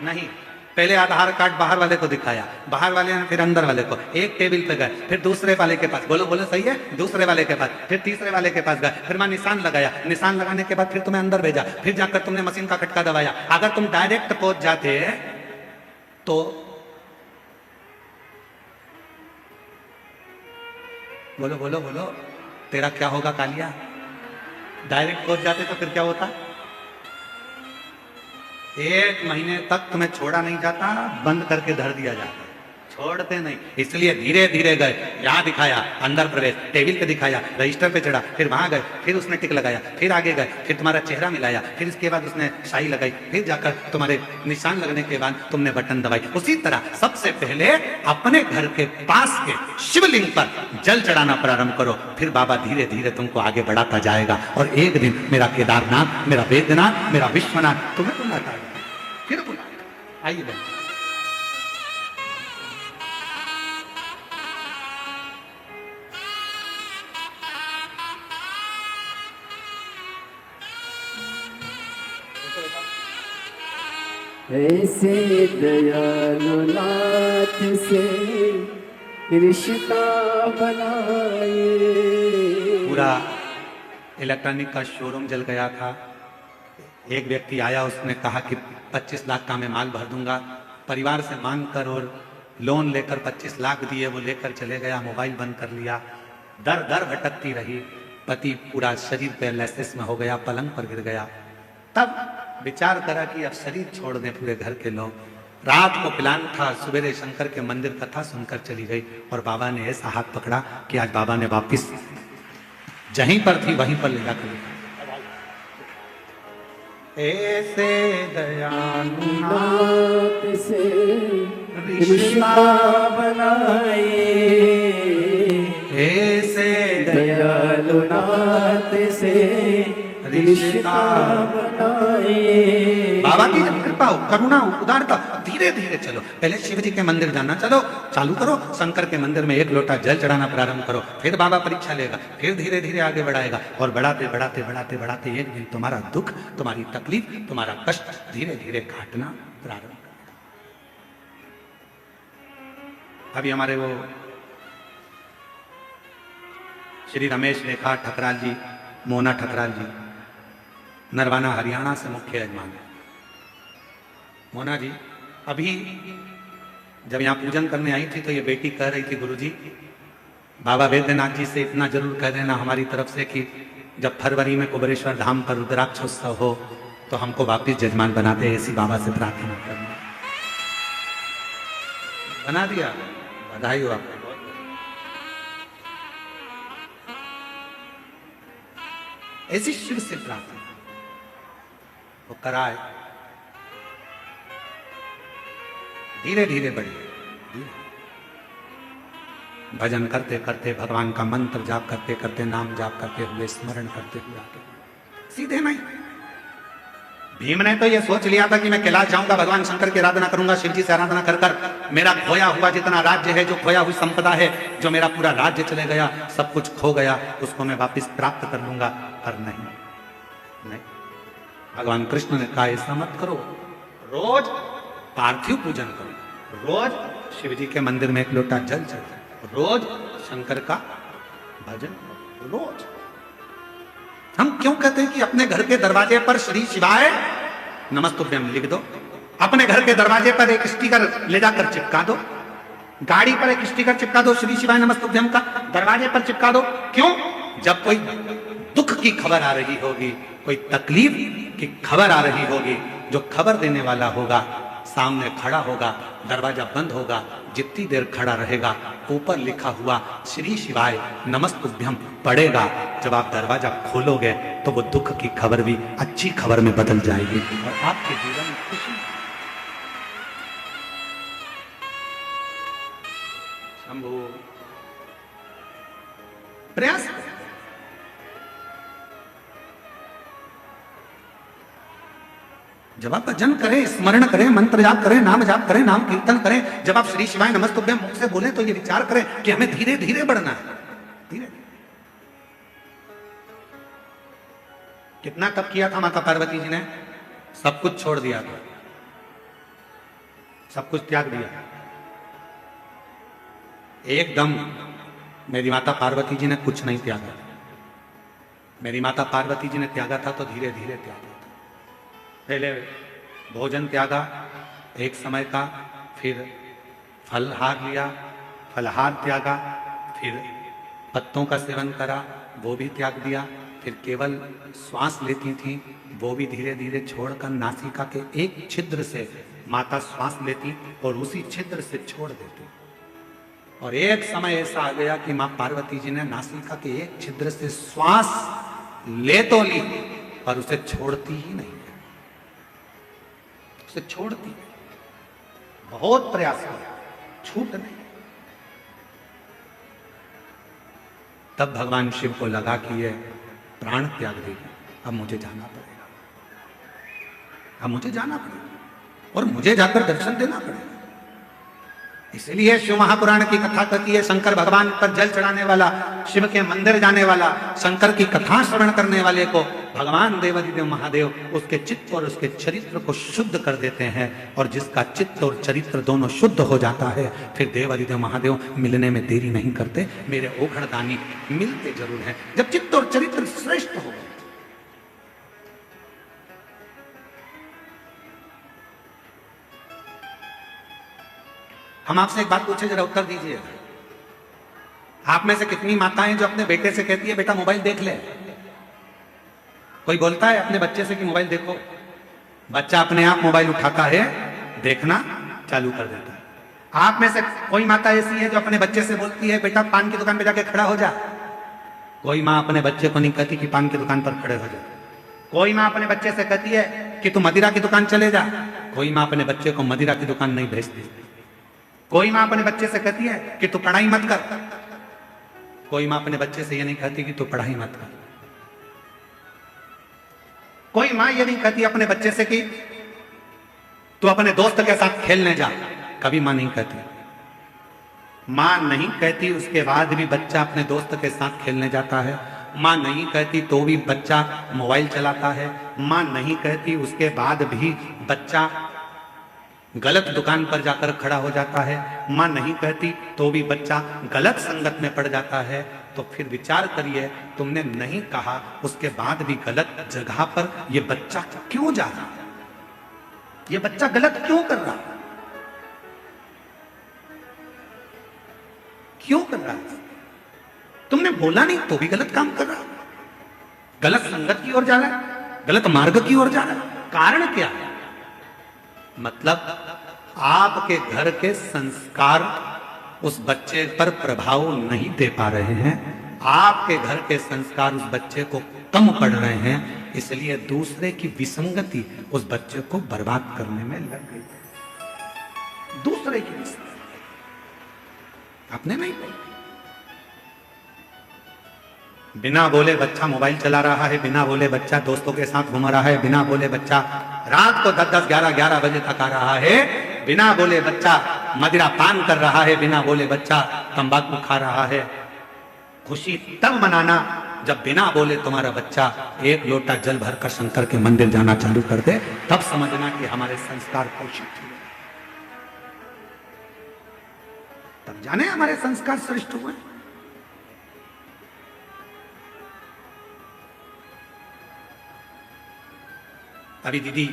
नहीं। पहले आधार कार्ड बाहर वाले को दिखाया, बाहर वाले ने फिर अंदर वाले को, एक टेबल पे गए, फिर दूसरे वाले के पास, बोलो बोलो सही है, दूसरे वाले के पास, फिर तीसरे वाले के पास गए, फिर मैं निशान लगाया, निशान लगाने के बाद फिर तुम्हें अंदर भेजा, फिर जाकर तुमने मशीन का खटका दबाया। अगर तुम डायरेक्ट पहुंच जाते तो बोलो बोलो बोलो, तेरा क्या होगा कालिया? डायरेक्ट पहुंच जाते तो फिर क्या होता? 1 महीने तक तुम्हें छोड़ा नहीं जाता, बंद करके धर दिया जाता। छोड़ते नहीं, इसलिए धीरे धीरे गए। यहाँ दिखाया अंदर प्रवेश, टेबल पे दिखाया, रजिस्टर पे चढ़ा, फिर वहां गए, फिर उसने टिक लगाया, फिर आगे गए, फिर तुम्हारा चेहरा मिलाया, फिर इसके बाद उसने शाही लगाई, फिर जाकर तुम्हारे निशान लगने के बाद तुमने बटन दबाई। उसी तरह सबसे पहले अपने घर के पास के शिवलिंग पर जल चढ़ाना प्रारंभ करो, फिर बाबा धीरे धीरे तुमको आगे बढ़ाता जाएगा। और एक दिन मेरा केदारनाथ, मेरा वैद्यनाथ, मेरा विश्वनाथ तुम्हें बुलाता है, फिर बुलाता। आइए बहन। ऐसे दयालु नाथ से रिश्ता बनाए। पूरा इलेक्ट्रॉनिक का शोरूम जल गया था। एक व्यक्ति आया, उसने कहा कि 25 लाख का मैं माल भर दूंगा। परिवार से मांग कर और लोन लेकर 25 लाख दिए, वो लेकर चले गया, मोबाइल बंद कर लिया। दर दर भटकती रही, पति पूरा शरीर पैरालिसिस में हो गया, पलंग पर गिर गया। तब विचार करा कि अब शरीर छोड़ दें पूरे घर के लोग। रात को प्लान था, सवेरे शंकर के मंदिर कथा सुनकर चली गई, और बाबा ने ऐसा हाथ पकड़ा कि आज बाबा ने वापिस जहीं पर थी वहीं पर ले जाकर ऐसे दयालु नाथ से रिश्ता बनाए। ऐसे दयालु नाथ से रिश्ता बनाए। बाबा की जब कृपा हो, करुणा हो, उदारता, धीरे धीरे चलो। पहले शिव जी के मंदिर जाना चलो, चालू करो, शंकर के मंदिर में 1 लोटा जल चढ़ाना प्रारंभ करो, फिर बाबा परीक्षा लेगा, फिर धीरे धीरे आगे बढ़ाएगा, और बढ़ाते बढ़ाते बढ़ाते बढ़ाते एक दिन तुम्हारा दुख, तुम्हारी तकलीफ, तुम्हारा कष्ट धीरे धीरे काटना प्रारंभ करेगा। अभी हमारे वो श्री रमेश रेखा ठकराल जी, मोना ठकराल जी, नरवाना हरियाणा से मुख्य यजमान है। मोना जी अभी जब यहाँ पूजन करने आई थी तो ये बेटी कह रही थी, गुरुजी बाबा वैद्यनाथ जी से इतना जरूर कह देना हमारी तरफ से कि जब फरवरी में कुबेरेश्वर धाम पर रुद्राक्षोत्सव हो तो हमको वापिस जजमान बना दे, ऐसी बाबा से प्रार्थना करना। बना दिया, बधाई हो आपको। ऐसी शिव से प्रार्थना वो कराए, धीरे धीरे बढ़े। भजन करते करते, भगवान का मंत्र जाप करते करते, नाम जाप करते हुए, स्मरण करते हुए आगे सीधे नहीं। भीम ने तो ये सोच लिया था कि मैं कैलाश जाऊंगा, भगवान शंकर की आराधना करूंगा, शिव जी से आराधना कर कर मेरा खोया हुआ जितना राज्य है, जो खोया हुई संपदा है, जो मेरा पूरा राज्य चले गया, सब कुछ खो गया, उसको मैं वापस प्राप्त कर लूंगा। पर नहीं, भगवान कृष्ण ने कहा ऐसा मत करो, रोज पार्थिव पूजन करो, रोज शिव जी के मंदिर में 1 लोटा जल चढ़ाओ, रोज शंकर का भजन करो, रोज। हम क्यों कहते हैं कि अपने घर के दरवाजे पर श्री शिवाय नमस्तुभ्यम लिख दो, अपने घर के दरवाजे पर एक स्टिकर ले जाकर चिपका दो, गाड़ी पर एक स्टिकर चिपका दो श्री शिवाय नमस्तुभ्यम का, दरवाजे पर चिपका दो। क्यों? जब कोई दुख की खबर आ रही होगी, कोई तकलीफ की खबर आ रही होगी, जो खबर देने वाला होगा सामने खड़ा होगा, दरवाजा बंद होगा, जितनी देर खड़ा रहेगा ऊपर लिखा हुआ श्री शिवाय नमस्तुभ्यम पड़ेगा। जब आप दरवाजा खोलोगे तो वो दुख की खबर भी अच्छी खबर में बदल जाएगी और आपके जीवन में खुशी। शंभू प्रयास जब आप भजन करें, स्मरण करें, मंत्र जाप करें, नाम जाप करें, नाम कीर्तन करें, जब आप श्री शिवाय नमस्तुभ्यम मुख से बोले तो ये विचार करें कि हमें धीरे धीरे बढ़ना है, धीरे। कितना तप किया था माता पार्वती जी ने? सब कुछ छोड़ दिया था, सब कुछ त्याग दिया। एकदम मेरी माता पार्वती जी ने कुछ नहीं त्यागा। मेरी माता पार्वती जी ने त्यागा था तो धीरे धीरे त्यागा था। पहले भोजन त्यागा एक समय का, फिर फलहार लिया, फलहार त्यागा, फिर पत्तों का सेवन करा, वो भी त्याग दिया, फिर केवल श्वास लेती थी, वो भी धीरे धीरे छोड़कर नासिका के एक छिद्र से माता श्वास लेती और उसी छिद्र से छोड़ देती। और एक समय ऐसा आ गया कि मां पार्वती जी ने नासिका के एक छिद्र से श्वास ले तो ली पर उसे छोड़ती ही नहीं है, उसे छोड़ती नहीं। बहुत प्रयास किया, छूट नहीं। तब भगवान शिव को लगा कि ये प्राण त्याग देगी, अब मुझे जाना पड़ेगा, अब मुझे जाना पड़ेगा और मुझे जाकर दर्शन देना पड़ेगा। इसलिए शिव महापुराण की कथा कहती है, शंकर भगवान पर जल चढ़ाने वाला, शिव के मंदिर जाने वाला, शंकर की कथा श्रवण करने वाले को भगवान देवाधिदेव महादेव उसके चित्त और उसके चरित्र को शुद्ध कर देते हैं। और जिसका चित्त और चरित्र दोनों शुद्ध हो जाता है, फिर देवाधिदेव महादेव मिलने में देरी नहीं करते। मेरे ओघड़दानी मिलते जरूर हैं जब चित्त और चरित्र श्रेष्ठ हो। हम आपसे एक बात पूछे, जरा उत्तर दीजिए। आप में से कितनी माताएं जो अपने बेटे से कहती है बेटा मोबाइल देख ले? कोई बोलता है अपने बच्चे से कि मोबाइल देखो? बच्चा अपने आप मोबाइल उठाता है, देखना चालू कर देता है। आप में से कोई माता ऐसी है जो अपने बच्चे से बोलती है बेटा पान की दुकान पे जाके खड़ा हो जा? कोई माँ अपने बच्चे को नहीं कहती कि पान की दुकान पर खड़े हो जा। कोई माँ अपने बच्चे से कहती है कि तू मदिरा की दुकान चले जा। कोई माँ अपने बच्चे को मदिरा की दुकान नहीं भेजती। कोई माँ अपने बच्चे से कहती है कि तू पढ़ाई मत कर। कोई माँ अपने बच्चे से ये नहीं कहती कि तू पढ़ाई मत कर। कोई माँ ये नहीं कहती अपने बच्चे से कि तू अपने दोस्त के साथ खेलने जा। कभी माँ नहीं कहती। माँ नहीं कहती, उसके बाद भी बच्चा अपने दोस्त के साथ खेलने जाता है। माँ नहीं कहती तो भी बच्चा मोबाइल चलाता है। माँ नहीं कहती, उसके बाद भी बच्चा गलत दुकान पर जाकर खड़ा हो जाता है। माँ नहीं कहती तो भी बच्चा गलत संगत में पड़ जाता है। तो फिर विचार करिए, तुमने नहीं कहा उसके बाद भी गलत जगह पर यह बच्चा क्यों जा रहा है? यह बच्चा गलत क्यों कर रहा है? क्यों कर रहा है? तुमने बोला नहीं तो भी गलत काम कर रहा है, गलत संगत की ओर जा रहा है, गलत मार्ग की ओर जा रहा है। कारण क्या है? मतलब आपके घर के संस्कार उस बच्चे पर प्रभाव नहीं दे पा रहे हैं। आपके घर के संस्कार उस बच्चे को कम पड़ रहे हैं, इसलिए दूसरे की विसंगति उस बच्चे को बर्बाद करने में लग गई। दूसरे की विसंगति आपने नहीं बोला। बिना बोले बच्चा मोबाइल चला रहा है, बिना बोले बच्चा दोस्तों के साथ घूम रहा है, बिना बोले बच्चा रात को 10-10, 11-11 बजे तक आ रहा है, बिना बोले बच्चा मदिरा पान कर रहा है, बिना बोले बच्चा तंबाकू खा रहा है। खुशी तब मनाना जब बिना बोले तुम्हारा बच्चा एक लोटा जल भरकर शंकर के मंदिर जाना चालू कर दे, तब समझना कि हमारे संस्कार पोषित हुए, तब जाने हमारे संस्कार श्रेष्ठ हुए। अभी दीदी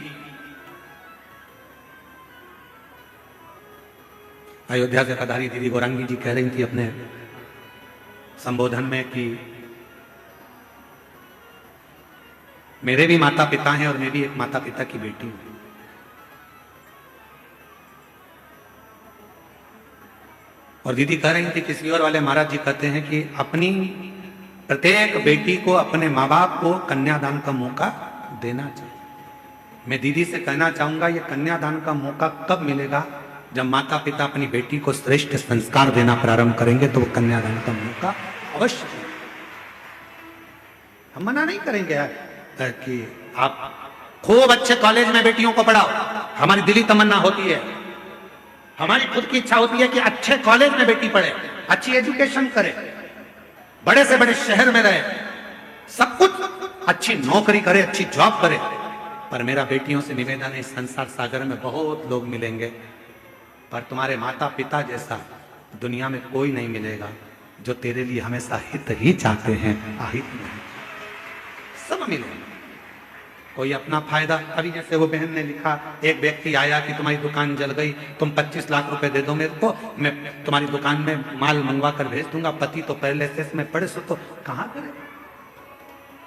अयोध्या से पधारी दीदी गौरांगी जी कह रही थी अपने संबोधन में कि मेरे भी माता पिता हैं और मैं भी एक माता पिता की बेटी हूं। और दीदी कह रही थी किसी और वाले महाराज जी कहते हैं कि अपनी प्रत्येक बेटी को, अपने माँ बाप को कन्यादान का मौका देना चाहिए। मैं दीदी से कहना चाहूंगा, ये कन्यादान का मौका कब मिलेगा? जब माता पिता अपनी बेटी को श्रेष्ठ संस्कार देना प्रारंभ करेंगे तो वो कन्यादान का मौका अवश्य। हम मना नहीं करेंगे यार कि आप खूब अच्छे कॉलेज में बेटियों को पढ़ाओ, हमारी दिली तमन्ना होती है, हमारी खुद की इच्छा होती है कि अच्छे कॉलेज में बेटी पढ़े, अच्छी एजुकेशन करे, बड़े से बड़े शहर में रहे, सब कुछ अच्छी नौकरी करे, अच्छी जॉब करे। पर मेरा बेटियों से निवेदन है, इस संसार सागर में बहुत लोग मिलेंगे, पर तुम्हारे माता पिता जैसा दुनिया में कोई नहीं मिलेगा जो तेरे लिए हमेशा हित ही चाहते हैं, अहित नहीं। सब मिलेंगे, कोई अपना फायदा। अभी जैसे वो बहन ने लिखा, एक व्यक्ति आया कि तुम्हारी दुकान जल गई, तुम 25 लाख रुपए दे दो मेरे को, मैं तुम्हारी दुकान में माल मंगवा कर भेज दूंगा। पति तो पैरालिसिस में पड़े, सो तो कहां करे,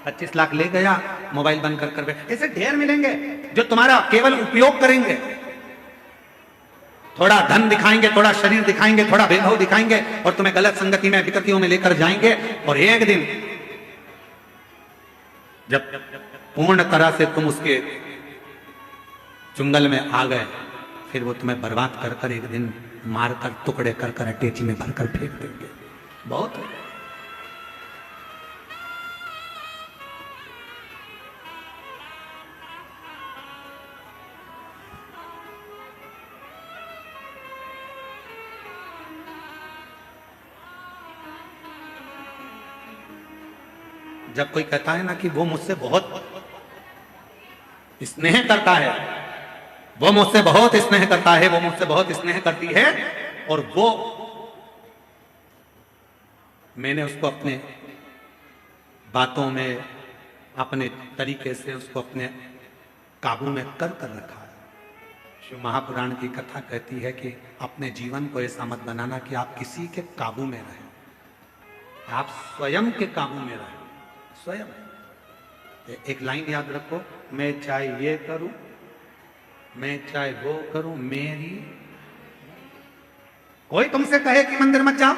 25 लाख ले गया, मोबाइल बंद कर ऐसे ढेर मिलेंगे जो तुम्हारा केवल उपयोग करेंगे। थोड़ा धन दिखाएंगे, थोड़ा शरीर दिखाएंगे, थोड़ा वैभव दिखाएंगे और तुम्हें गलत संगति में, विकृतियों में लेकर जाएंगे। और एक दिन जब पूर्ण तरह से तुम उसके चुंगल में आ गए, फिर वो तुम्हें बर्बाद कर कर एक दिन मारकर टुकड़े कर कर अटेची में भरकर फेंक देंगे। बहुत है। जब कोई कहता है ना कि वो मुझसे बहुत स्नेह करता है, वो मुझसे बहुत स्नेह करता है, वो मुझसे बहुत स्नेह करती है, और वो मैंने उसको अपने बातों में, अपने तरीके से उसको अपने काबू में कर कर रखा है। शिव महापुराण की कथा कहती है कि अपने जीवन को ऐसा मत बनाना कि आप किसी के काबू में रहें, आप स्वयं के काबू में रहें। स्वयं एक लाइन याद रखो, मैं चाहे ये करूं, मैं चाहे वो करूं, मेरी। कोई तुमसे कहे कि मंदिर मत जाओ,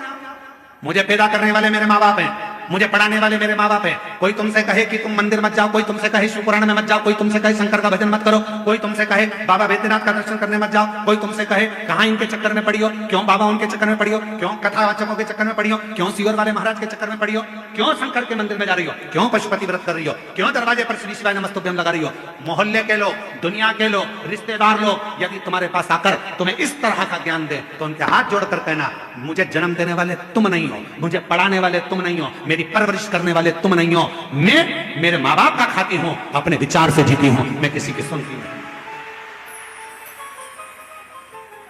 मुझे पैदा करने वाले मेरे माँ बाप हैं, मुझे पढ़ाने वाले मेरे माँ बाप हैं। कोई तुमसे कहे कि तुम मंदिर मत जाओ, कोई तुमसे कहे शिव पुराण में मत जाओ, कोई तुमसे कहे शंकर का भजन मत करो, कोई तुमसे कहे बाबा बैद्यनाथ का दर्शन करने मत जाओ, कोई तुमसे कहे कहां इनके चक्कर में पड़ी हो, क्यों बाबा उनके चक्कर में पड़ी हो, क्यों कथावाचकों के चक्कर में पड़ी हो, क्यों सीवर वाले महाराज के चक्कर में पड़ी हो, क्यों शंकर के मंदिर में जा रही हो, क्यों पशुपति व्रत कर रही हो, क्यों दरवाजे पर श्री शिवाय नमस्तुभ्यम लगा रही हो। मोहल्ले के लोग, दुनिया के लोग, रिश्तेदार लोग यदि तुम्हारे पास आकर तुम्हें इस तरह का ज्ञान दे तो उनके हाथ जोड़कर कहना, मुझे जन्म देने वाले तुम नहीं हो, मुझे पढ़ाने वाले तुम नहीं हो, मेरी परवरिश करने वाले तुम नहीं हो, मैं मेरे माँ बाप का खाती हूं, अपने विचार से जीती हूं, मैं किसी की सुनती नहीं।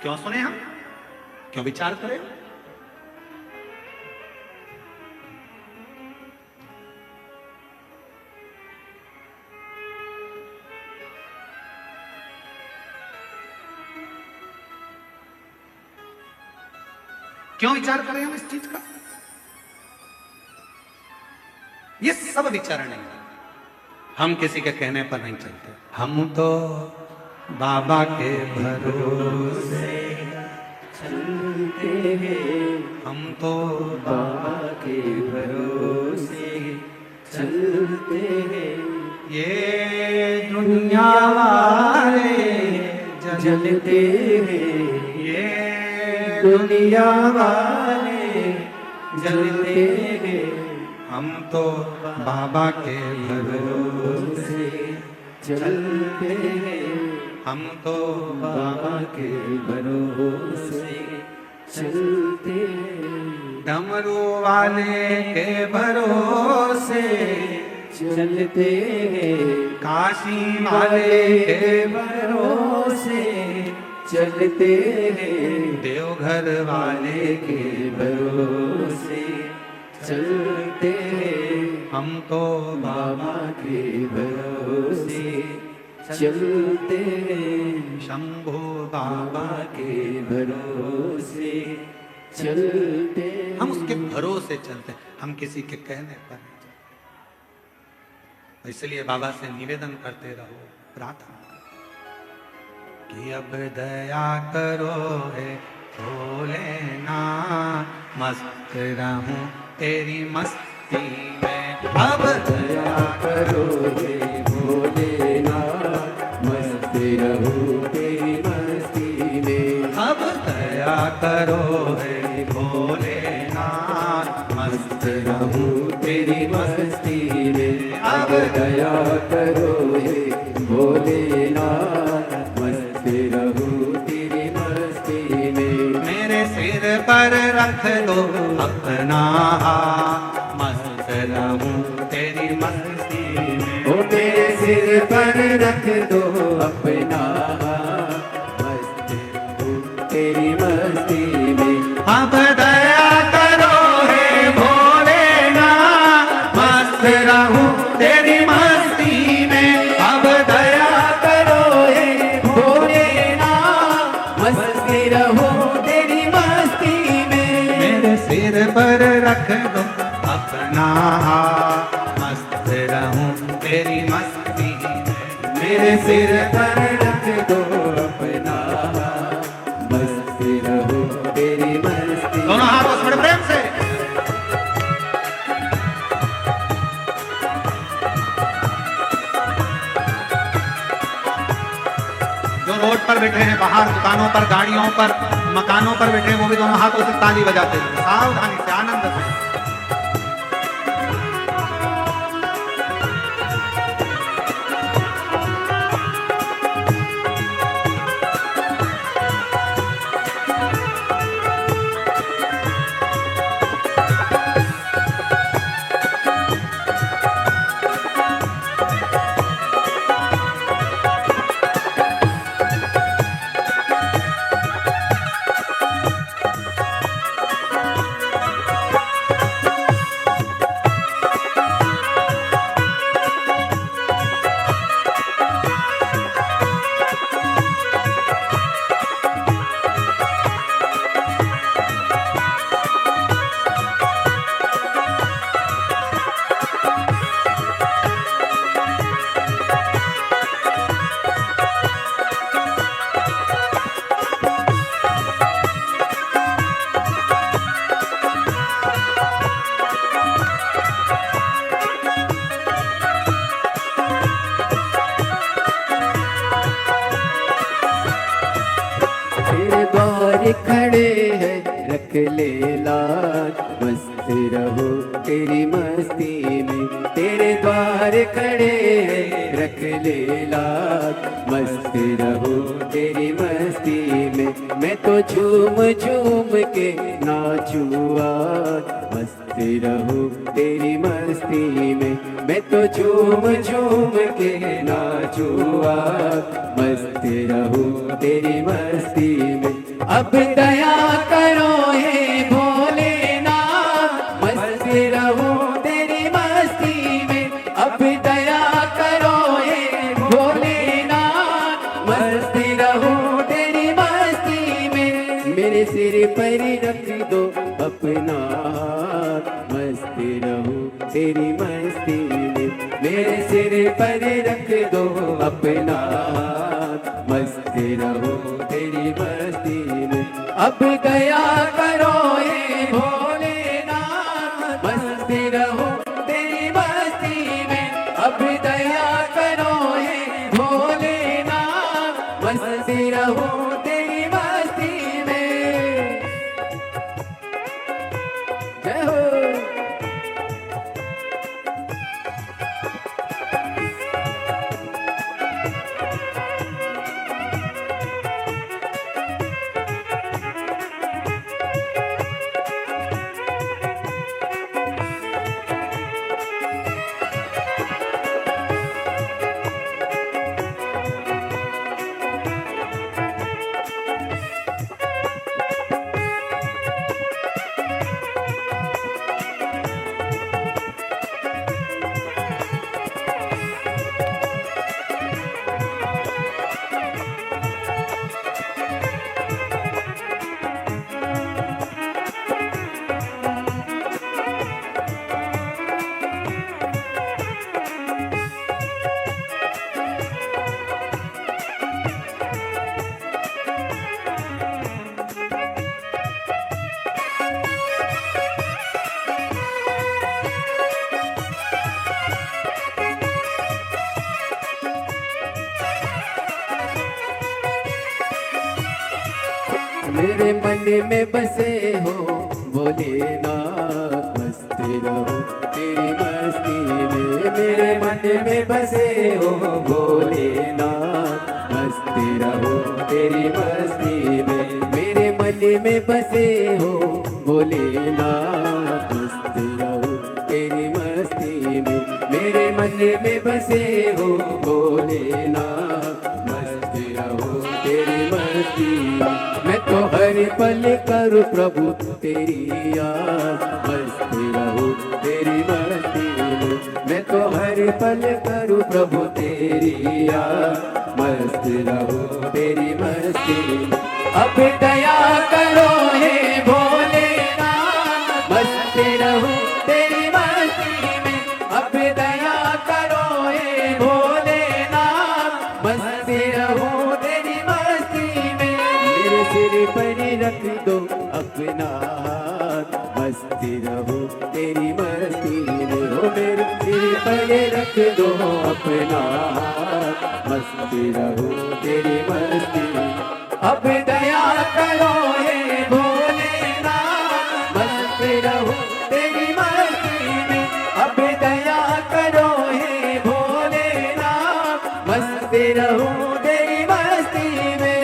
क्यों सुने हम, क्यों विचार करें? क्यों विचार करें हम इस चीज का? ये सब विचार नहीं है, हम किसी के कहने पर नहीं चलते। हम तो बाबा के भरोसे चलते हैं, हम तो बाबा के भरोसे चलते हैं। ये दुनिया वाले जलते हैं, ये दुनिया वाले जलते हैं। हम तो बाबा के भरोसे चलते हैं, हम तो बाबा के भरोसे चलते हैं। डमरू वाले के भरोसे चलते हैं, काशी वाले के भरोसे चलते हैं। देवघर वाले के भरोसे चलते हैं। हम तो बाबा के भरोसे चलते हैं। शंभू बाबा बाबा के भरोसे चलते हैं। हम उसके भरोसे चलते हैं, हम किसी के कहने पर नहीं चलते। इसलिए बाबा से निवेदन करते रहो, प्रार्थना कि अब दया करो है भोलेनाथ, मस्त रहूं तेरी मस्ती में। अब दया करो हे भोलेनाथ, मस्त रहूं तेरी मस्ती में। अब दया करो है भोलेनाथ, मस्त रहूं तेरी मस्ती में। अब दया करो हे भोलेनाथ, मस्त रहूं तेरी मस्ती में। मेरे सिर पर रख दो अपना हाथ, मस्त रहूं तेरी मस्ती में। ओ मेरे सिर पर रख दो अपना हाथ, मस्त रहूं तेरी मस्ती में। अब दया करो हे भोलेनाथ, मस्त रहूं तेरी मस्ती में। अब दया करो हे भोलेनाथ, मस्त रहूं तेरी मस्ती में। मेरे सिर पर रख दो अपना हाथ, मस्त रहूं तेरी मस्ती में। मेरे सिर पर रख दो अपना हाथ, मस्त मस्त रहूं तेरी मस्ती। दोनों हाथों से बड़े प्रेम से। जो रोड पर बैठे हैं, बाहर दुकानों पर, गाड़ियों पर, मकानों पर बैठे हैं, वो भी दोनों हाथों से ताली बजाते हैं, सावधानी से, आनंद से। खड़े हैं रख ले लाज, मस्त रहो तेरी मस्ती में। तेरे द्वार खड़े हैं रख ले लाज, मस्त रहो तेरी मस्ती में। मैं तो झूम झूम के नाचूं आज, मस्त रहो तेरी मस्ती में। मैं तो झूम झूम के नाचूं आज, मस्त रहो तेरी मस्ती में। अब दया करो हे भोलेनाथ, मस्त रहो तेरी मस्ती में। अब दया करो हे भोलेनाथ, मस्त रहो तेरी मस्ती में। मेरे सिर पर रख दो अपना हाथ, मस्त रहो तेरी मस्ती में। मेरे सिर पर रख दो अपना हाथ, मस्त रहो तेरी मस्ती में। अब दया करो हे भोलेनाथ, मस्त रहो तेरी मस्ती में। अब दया करो हे भोलेनाथ, मस्त रहो तेरी मस्ती में। जय हो। मेरे मन में बसे हो भोलेनाथ, मस्त रहो तेरी मस्ती में। मेरे मन में बसे हो भोलेनाथ, मस्त रहो तेरी मस्ती में। मेरे मन में बसे हो भोलेनाथ, मस्त रहो तेरी मस्ती में। मेरे मन में बसे हो भोलेनाथ, मस्त रहो तेरी मस्ती में। मैं तो हर पल करूं प्रभु तेरी याद, मस्त रहो तेरी मस्ती में। मैं तो हर पल करूं प्रभु तेरी याद, मस्त रहो तेरी मस्ती में। अब दया करो हे भोलेनाथ, मस्त रहो तेरी मस्ती में। अब दया करो हे भोलेनाथ, मस्त रहो तेरी मस्ती में। मेरे सिर पर पर रख दो अपना हाथ, मस्त रहो तेरी मस्ती में। हो मेरे सिर पर रख दो अपना हाथ, मस्त रहो तेरी मस्ती में। अब दया करो हे भोलेनाथ, मस्त रहो तेरी मस्ती में। अब दया करो हे भोलेनाथ, मस्त रहो तेरी मस्ती में।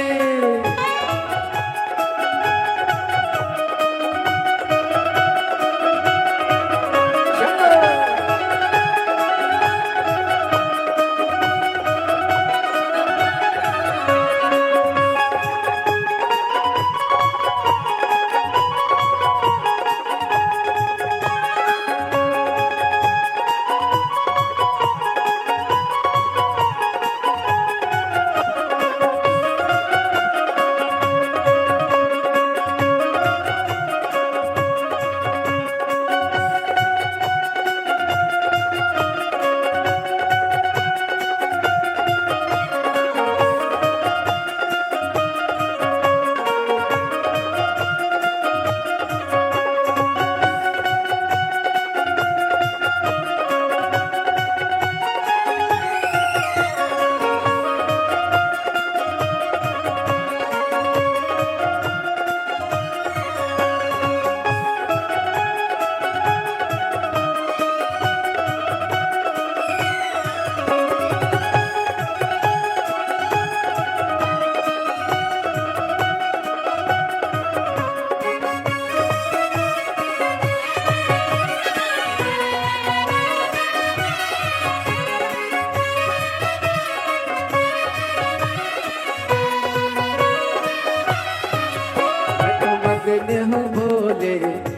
मगन हूँ भोले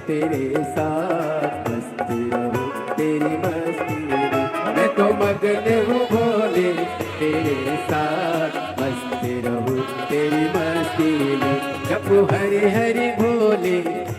तेरे साथ, मस्त रहो तेरी मस्ती में। मैं तो मगन हूँ भोले तेरे साथ, मस्त रहो तेरी मस्ती में। जब हरे हरे भोले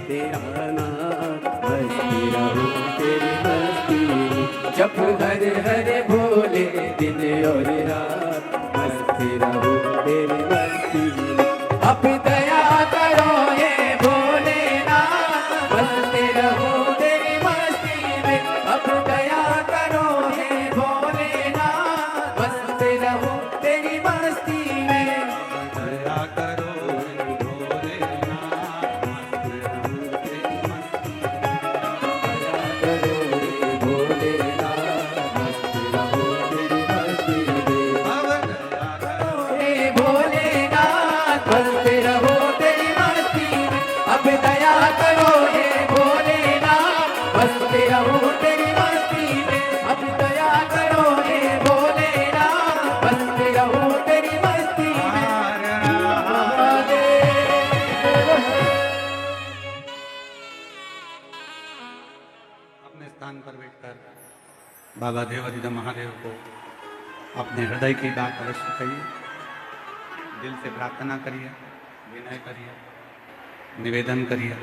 तेरा नाम, मस्त रहो तेरी मस्ती में। जब हरे हरे भोले दिन और रात, मस्त रहो तेरी मस्ती में। अब दया करो ये भोलेनाथ, मस्त रहो तेरी मस्ती में। अब दया करो ये भोलेनाथ, मस्त रहो तेरी मस्ती में। दया करो हे भोलेनाथ, मस्त रहो तेरी मस्ती में। दया करो हे भोलेनाथ, मस्त रहो तेरी मस्ती में। अब दया करो हे भोलेनाथ, मस्त रहो तेरी मस्ती में। अब दया करो हे भोलेनाथ, अपने स्थान पर बैठकर बाबा देवाधिदेव महादेव को अपने हृदय की बात अवश्य कहिए, दिल से प्रार्थना करिए, विनय करिए, निवेदन करिए।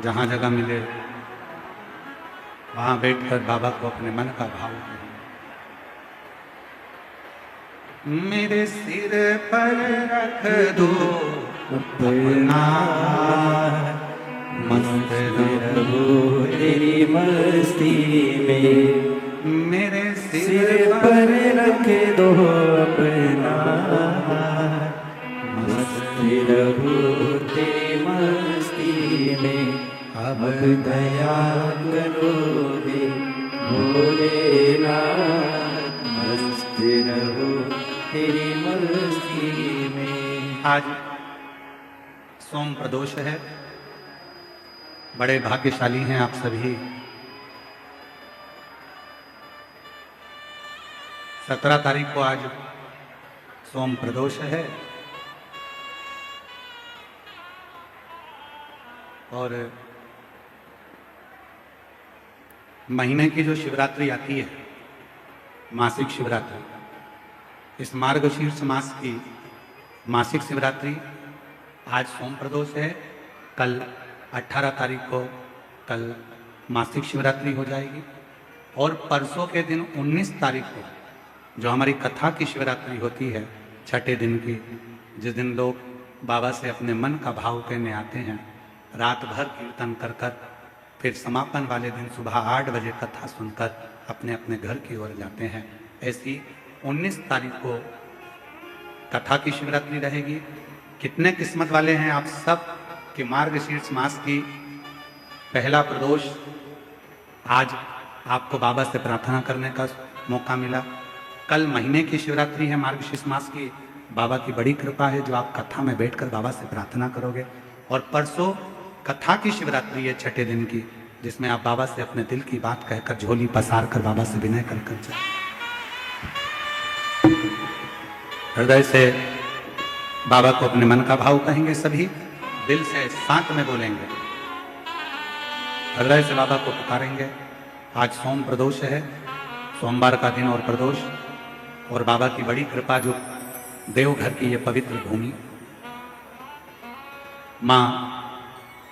जहाँ जगह मिले वहाँ बैठकर बाबा को अपने मन का भाव कहिए। मेरे सिर पर रख दो अपना, मस्त रहो तेरी मस्ती में। मेरे सिर पर रख दो अपना, मस्त रहो तेरी मस्ती में। अब दया करोगे भोलेनाथ, मस्त रहो तेरी मस्ती में। आज सोम प्रदोष है, बड़े भाग्यशाली हैं आप सभी। 17 तारीख को आज सोम प्रदोष है और महीने की जो शिवरात्रि आती है, मासिक शिवरात्रि, इस मार्गशीर्ष मास की मासिक शिवरात्रि आज सोम प्रदोष है। कल 18 तारीख को कल मासिक शिवरात्रि हो जाएगी और परसों के दिन 19 तारीख को जो हमारी कथा की शिवरात्रि होती है, छठे दिन की, जिस दिन लोग बाबा से अपने मन का भाव कहने आते हैं। रात भर कीर्तन कर कर फिर समापन वाले दिन सुबह 8 बजे कथा सुनकर अपने अपने घर की ओर जाते हैं। ऐसी 19 तारीख को कथा की शिवरात्रि रहेगी। कितने किस्मत वाले हैं आप सब कि मार्गशीर्ष मास की पहला प्रदोष आज आपको बाबा से प्रार्थना करने का मौका मिला। कल महीने की शिवरात्रि है मार्गशीर्ष मास की। बाबा की बड़ी कृपा है जो आप कथा में बैठकर बाबा से प्रार्थना करोगे। और परसों कथा की शिवरात्रि है 6ठे दिन की, जिसमें आप बाबा से अपने दिल की बात कहकर झोली पसार कर बाबा से विनय कर जाए। हृदय से बाबा को अपने मन का भाव कहेंगे, सभी दिल से साथ में बोलेंगे, हृदय से बाबा को पुकारेंगे। आज सोम प्रदोष है, सोमवार का दिन और प्रदोष, और बाबा की बड़ी कृपा जो देवघर की ये पवित्र भूमि मां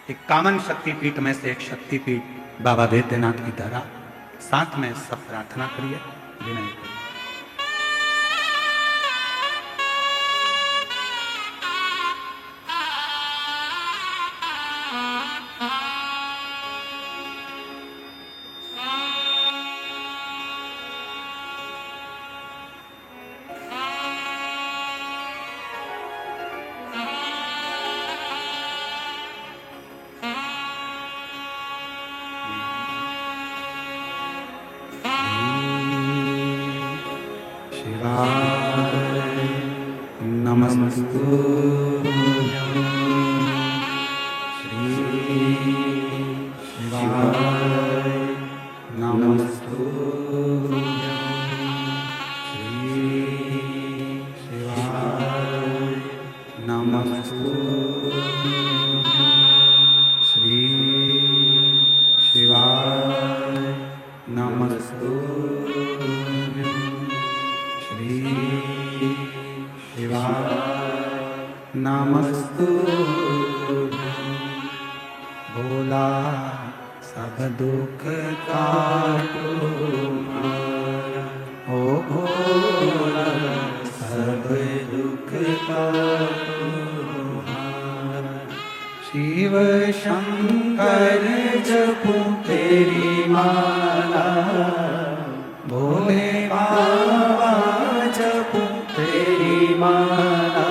51 शक्तिपीठ में से एक शक्तिपीठ बाबा बैद्यनाथ की धरा। साथ में सब प्रार्थना करिए, विनय करिए। भोला सब दुख काटो ओ भोला सब दुख काटो। शिव शंकर जपो तेरी माला, भोले बाबा जपो तेरी माला,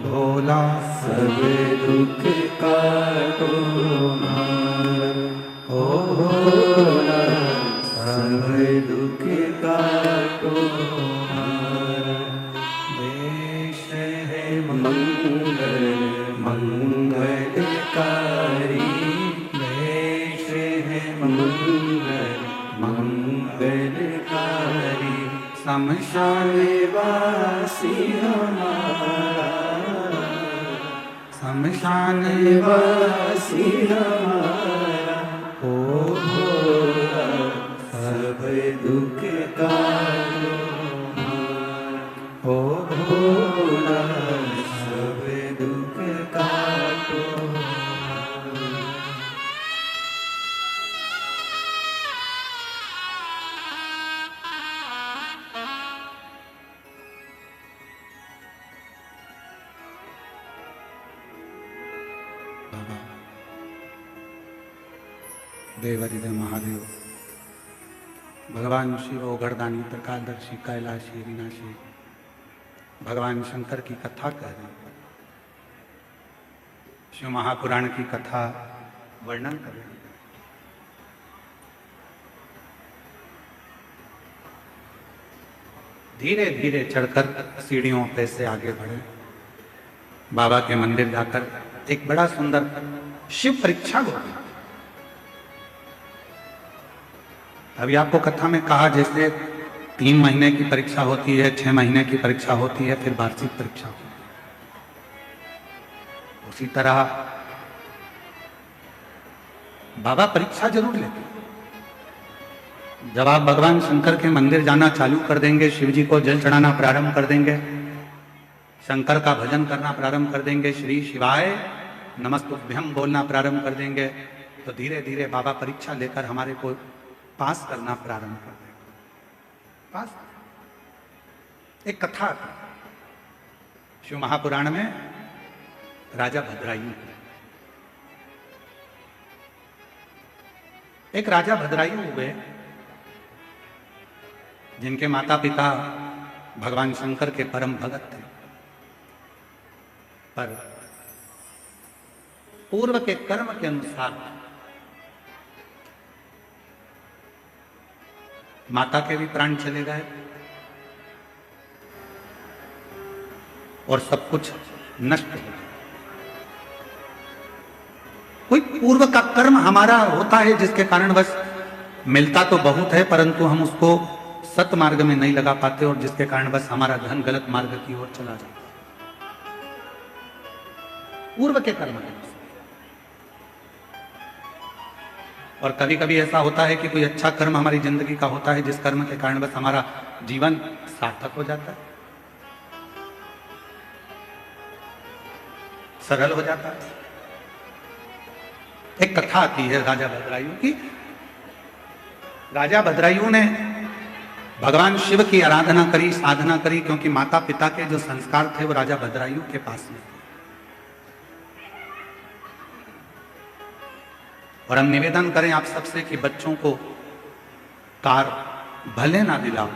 भोला सब दुख काटो ओ भोला सब दुख काटो। देश है मंगल मंगलकारी, देश है मंगल मंगलकारी, शमशान वासी हमारा, शमशान वासी हमारा ओ भोला सब दुख काटो ओ भोला सब दुख काटो। देवरिदेव महादेव, भगवान शिव ओघड़दानी प्रकारदर्शी कैलाशी विनाशी, भगवान शंकर की कथा कह रहे हैं। शिव महापुराण की कथा वर्णन कर रहे हैं। धीरे धीरे चढ़कर सीढ़ियों पे से आगे बढ़े। बाबा के मंदिर जाकर एक बड़ा सुंदर शिव परीक्षा होगी। अभी आपको कथा में कहा जैसे 3 महीने की परीक्षा होती है, 6 महीने की परीक्षा होती है, फिर वार्षिक परीक्षा होती है। उसी तरह बाबा परीक्षा जरूर लेते हैं। जब आप भगवान शंकर के मंदिर जाना चालू कर देंगे, शिव जी को जल चढ़ाना प्रारंभ कर देंगे, शंकर का भजन करना प्रारंभ कर देंगे, श्री शिवाय नमस्तुभ्यम बोलना प्रारंभ कर देंगे, तो धीरे धीरे बाबा परीक्षा लेकर हमारे को पास करना प्रारंभ कर देगा। पास एक कथा शिव महापुराण में राजा भद्रायु, एक राजा भद्रायु हुए जिनके माता पिता भगवान शंकर के परम भगत थे, पर पूर्व के कर्म के अनुसार माता के भी प्राण चले गए और सब कुछ नष्ट हो गया। कोई पूर्व का कर्म हमारा होता है जिसके कारण बस मिलता तो बहुत है परंतु हम उसको सत मार्ग में नहीं लगा पाते और जिसके कारण बस हमारा धन गलत मार्ग की ओर चला जाता है। पूर्व के कर्म के अनुसार। और कभी कभी ऐसा होता है कि कोई अच्छा कर्म हमारी जिंदगी का होता है जिस कर्म के कारण बस हमारा जीवन सार्थक हो जाता है, सरल हो जाता है। एक कथा आती है राजा भद्रायु की। राजा भद्रायु ने भगवान शिव की आराधना करी, साधना करी, क्योंकि माता पिता के जो संस्कार थे वो राजा भद्रायु के पास में। और हम निवेदन करें आप सबसे कि बच्चों को कार भले ना दिलाओ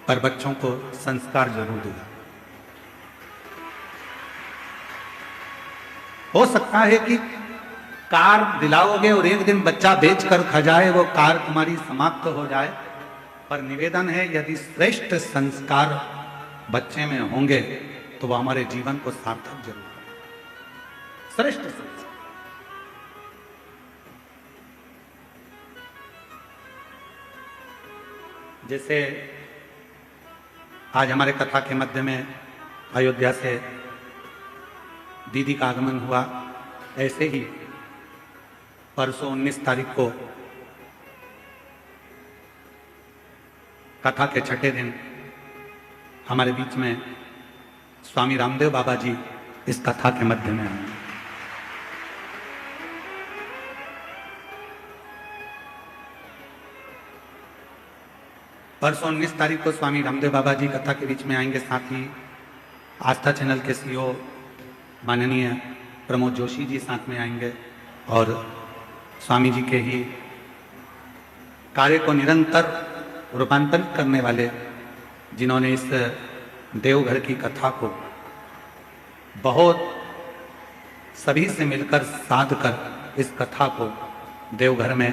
पर बच्चों को संस्कार जरूर दिलाओ। हो सकता है कि कार दिलाओगे और एक दिन बच्चा बेचकर खा जाए, वो कार तुम्हारी समाप्त हो जाए, पर निवेदन है यदि श्रेष्ठ संस्कार बच्चे में होंगे तो वह हमारे जीवन को सार्थक जरूर करें। श्रेष्ठ संस्कार। जैसे आज हमारे कथा के मध्य में अयोध्या से दीदी का आगमन हुआ, ऐसे ही परसों 19 तारीख को कथा के छठे दिन हमारे बीच में स्वामी रामदेव बाबा जी इस कथा के मध्य में आए। परसों 19 तारीख को स्वामी रामदेव बाबा जी कथा के बीच में आएंगे। साथ ही आस्था चैनल के सीईओ माननीय प्रमोद जोशी जी साथ में आएंगे और स्वामी जी के ही कार्य को निरंतर रूपांतरित करने वाले, जिन्होंने इस देवघर की कथा को बहुत सभी से मिलकर साध कर इस कथा को देवघर में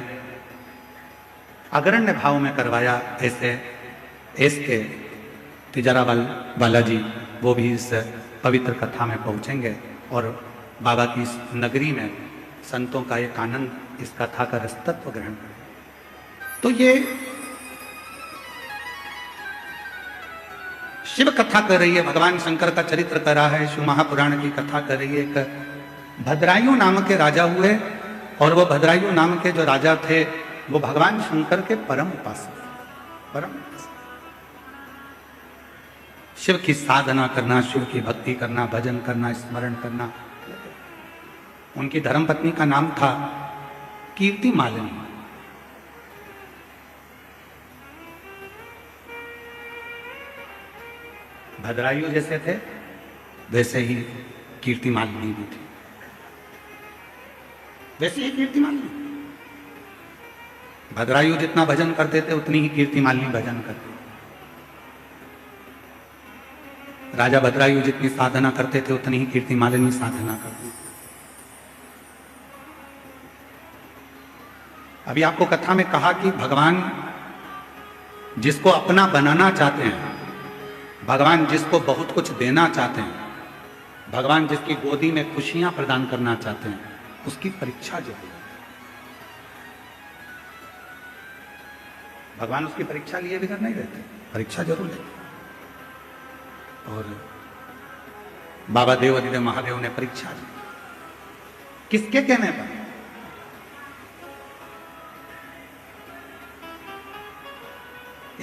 अग्रण्य भाव में करवाया, ऐसे के तिजारा वाला जी वो भी इस पवित्र कथा में पहुंचेंगे और बाबा की इस नगरी में संतों का एक आनंद इस कथा का रसतत्व ग्रहण करें। तो ये शिव कथा कर रही है, भगवान शंकर का चरित्र कर रहा है, शिव महापुराण की कथा कर रही है। एक भद्रायु नाम के राजा हुए और वो भद्रायु नाम के जो राजा थे वो भगवान शंकर के परम उपासक, परम उपासक। शिव की साधना करना, शिव की भक्ति करना, भजन करना, स्मरण करना। उनकी धर्मपत्नी का नाम था कीर्ति मालिनी। भद्रायु जैसे थे वैसे ही कीर्ति मालिनी भी थी, वैसे ही कीर्ति मालिनी। भद्रायु जितना भजन करते थे उतनी ही कीर्ति मालिनी भजन करते। राजा भद्रायु जितनी साधना करते थे उतनी ही कीर्ति मालिनी साधना करती। अभी आपको कथा में कहा कि भगवान जिसको अपना बनाना चाहते हैं, भगवान जिसको बहुत कुछ देना चाहते हैं, भगवान जिसकी गोदी में खुशियां प्रदान करना चाहते हैं, उसकी परीक्षा जरूर है। भगवान उसकी परीक्षा लिए बिगड़ नहीं रहते, परीक्षा जरूर लेते। और बाबा देवादिदेव महादेव ने परीक्षा ली। किसके कहने पर?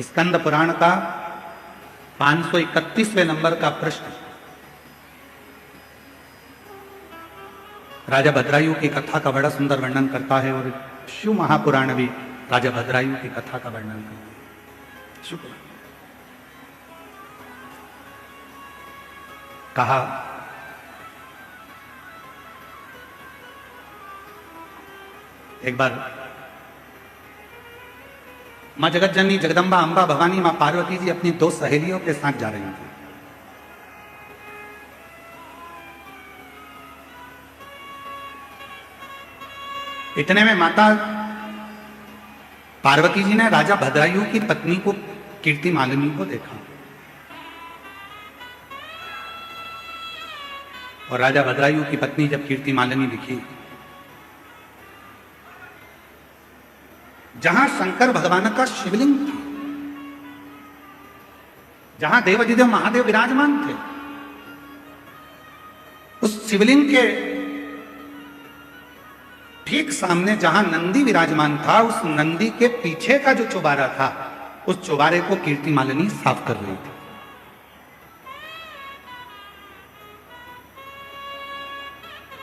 स्कंद पुराण का 531वें नंबर का प्रश्न राजा भद्रायु की कथा का बड़ा सुंदर वर्णन करता है और शिव महापुराण भी राजा भद्रायु की कथा का वर्णन करता है। शुक्र। कहा एक बार मां जगत जननी जगदम्बा अंबा भवानी मां पार्वती जी अपनी दो सहेलियों के साथ जा रही थी। इतने में माता पार्वती जी ने राजा भद्रायु की पत्नी को कीर्ति मालिनी को देखा और राजा भद्रायु की पत्नी जब कीर्ति मालिनी दिखी, जहां शंकर भगवान का शिवलिंग था, जहां देवाधिदेव महादेव विराजमान थे, उस शिवलिंग के ठीक सामने जहां नंदी विराजमान था, उस नंदी के पीछे का जो चौबारा था, उस चौबारे को कीर्ति मालिनी साफ कर रही थी।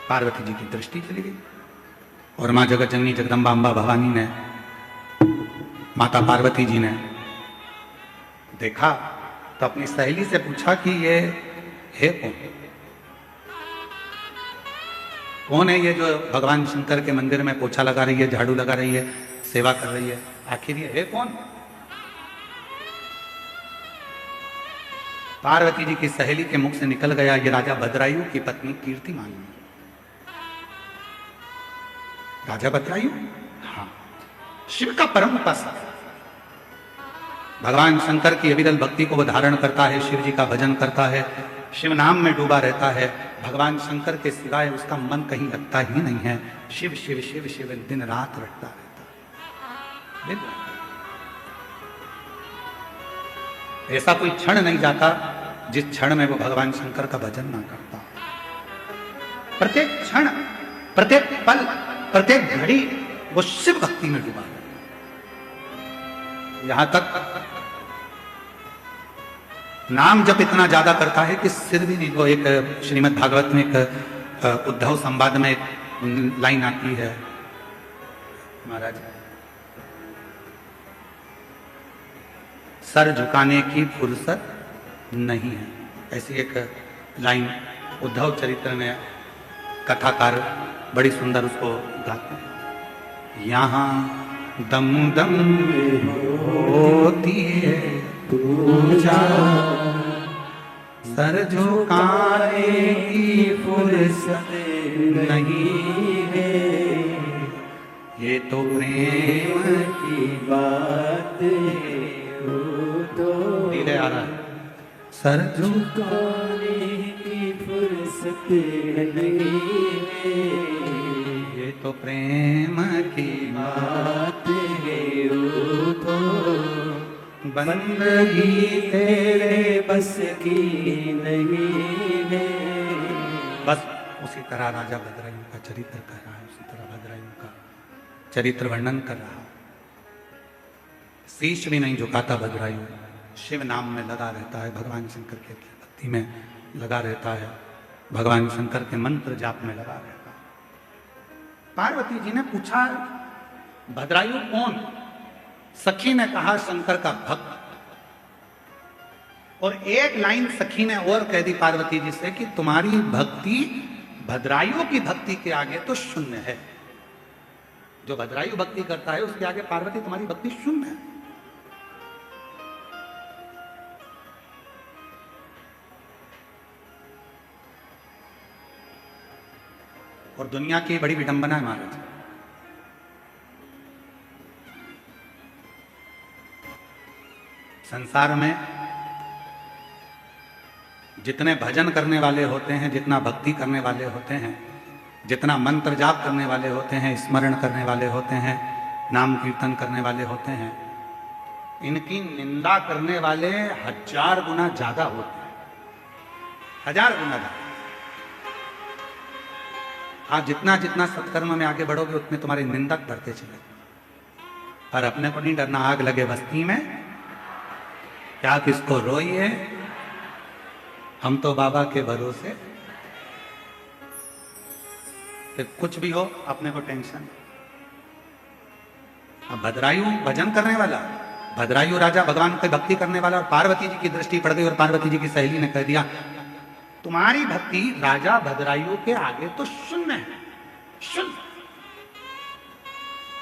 पार्वती जी की दृष्टि चली गई और मां जगत जननी जगदम्बा अंबा भवानी ने, माता पार्वती जी ने देखा तो अपनी सहेली से पूछा कि ये है कौन है ये जो भगवान शंकर के मंदिर में पोछा लगा रही है, झाड़ू लगा रही है, सेवा कर रही है, आखिर ये है कौन? पार्वती जी की सहेली के मुख से निकल गया, ये राजा भद्रायु की पत्नी कीर्ति मालिनी। राजा भद्रायु, हाँ, शिव का परम उपासक, भगवान शंकर की अविरल भक्ति को वो धारण करता है, शिव जी का भजन करता है, शिव नाम में डूबा रहता है। भगवान शंकर के सिवाय उसका मन कहीं लगता ही नहीं है। शिव शिव शिव शिव दिन रात रटता रहता है। ऐसा कोई क्षण नहीं जाता जिस क्षण में वो भगवान शंकर का भजन ना करता। प्रत्येक क्षण, प्रत्येक पल, प्रत्येक घड़ी वो शिव भक्ति में डूबा है। यहां तक नाम जप इतना ज्यादा करता है कि सिर भी नहीं। वो एक श्रीमद् भागवत में एक उद्धव संवाद में एक लाइन आती है, महाराज सर झुकाने की फुर्सत नहीं है, ऐसी एक लाइन उद्धव चरित्र में कथाकार बड़ी सुंदर उसको गाते हैं। यहाँ दम दम होती है पूजा, सर झुकाने की फुर्सत नहीं है, ये तो प्रेम की बात है। धीरे आ रहा है। सर झुकाने की फुर्सत नहीं है, ये तो प्रेम की बात है। वो तो बंदगी तेरे बस की नहीं है। बस उसी तरह राजा भद्रायु का चरित्र कर रहा है, उसी तरह भद्रायु का चरित्र वर्णन कर रहा है। शीश भी नहीं झुकाता भद्रायु, शिव नाम में लगा रहता है, भगवान शंकर के भक्ति में लगा रहता है, भगवान शंकर के मंत्र जाप में लगा रहता है। पार्वती जी ने पूछा भद्रायु कौन? सखी ने कहा शंकर का भक्त। और एक लाइन सखी ने और कह दी पार्वती जी से कि तुम्हारी भक्ति भद्रायु की भक्ति के आगे तो शून्य है। जो भद्रायु भक्ति करता है उसके आगे पार्वती तुम्हारी भक्ति शून्य है। और दुनिया की बड़ी विडंबना है महाराज, संसार में जितने भजन करने वाले होते हैं, जितना भक्ति करने वाले होते हैं, जितना मंत्र जाप करने वाले होते हैं, स्मरण करने वाले होते हैं, नाम कीर्तन करने वाले होते हैं, इनकी निंदा करने वाले 1000 गुना ज्यादा होते हैं। 1000 गुना ज्यादा। आप जितना जितना सत्कर्म में आगे बढ़ोगे उतने तुम्हारे निंदक बढ़ते चले। पर अपने को नहीं डरना, आग लगे बस्ती में क्या किसको रोइए, हम तो बाबा के भरोसे। फिर कुछ भी हो अपने को टेंशन। अब भद्रायु भजन करने वाला, भद्रायु राजा भगवान की भक्ति करने वाला, और पार्वती जी की दृष्टि पड़ गई और पार्वती जी की सहेली ने कह दिया तुम्हारी भक्ति राजा भद्रायु के आगे तो शून्य है, शून्य।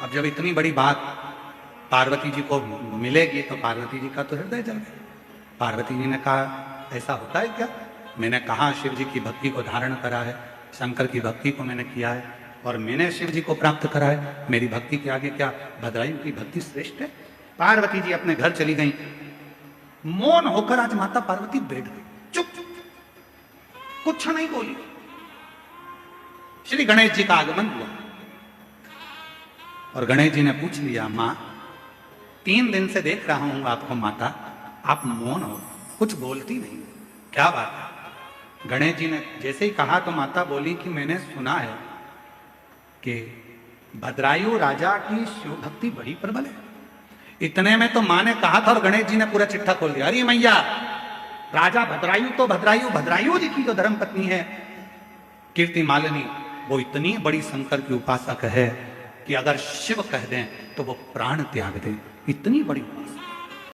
अब जब इतनी बड़ी बात पार्वती जी को मिलेगी तो पार्वती जी का तो हृदय जल गया। पार्वती जी ने कहा ऐसा होता है क्या? मैंने कहा शिव जी की भक्ति को धारण करा है, शंकर की भक्ति को मैंने किया है और मैंने शिव जी को प्राप्त करा है। मेरी भक्ति के आगे क्या भद्रायु की भक्ति श्रेष्ठ है? पार्वती जी अपने घर चली गई। मौन होकर आज माता पार्वती बैठ गई, चुप, कुछ नहीं बोली। श्री गणेश जी का आगमन हुआ और गणेश जी ने पूछ लिया, मां 3 दिन से देख रहा हूं आपको माता, आप मौन हो, कुछ बोलती नहीं, क्या बात है? गणेश जी ने जैसे ही कहा तो माता बोली कि मैंने सुना है कि भद्रायु राजा की शिव भक्ति बड़ी प्रबल है। इतने में तो मां ने कहा था और गणेश जी ने पूरा चिट्ठा खोल दिया, अरे मैया राजा भद्रायु तो भद्रायु जी की जो धर्म पत्नी है कीर्ति मालिनी, वो इतनी बड़ी शंकर की उपासक है कि अगर शिव कह दें तो वो प्राण त्याग दें, इतनी बड़ी उपासक।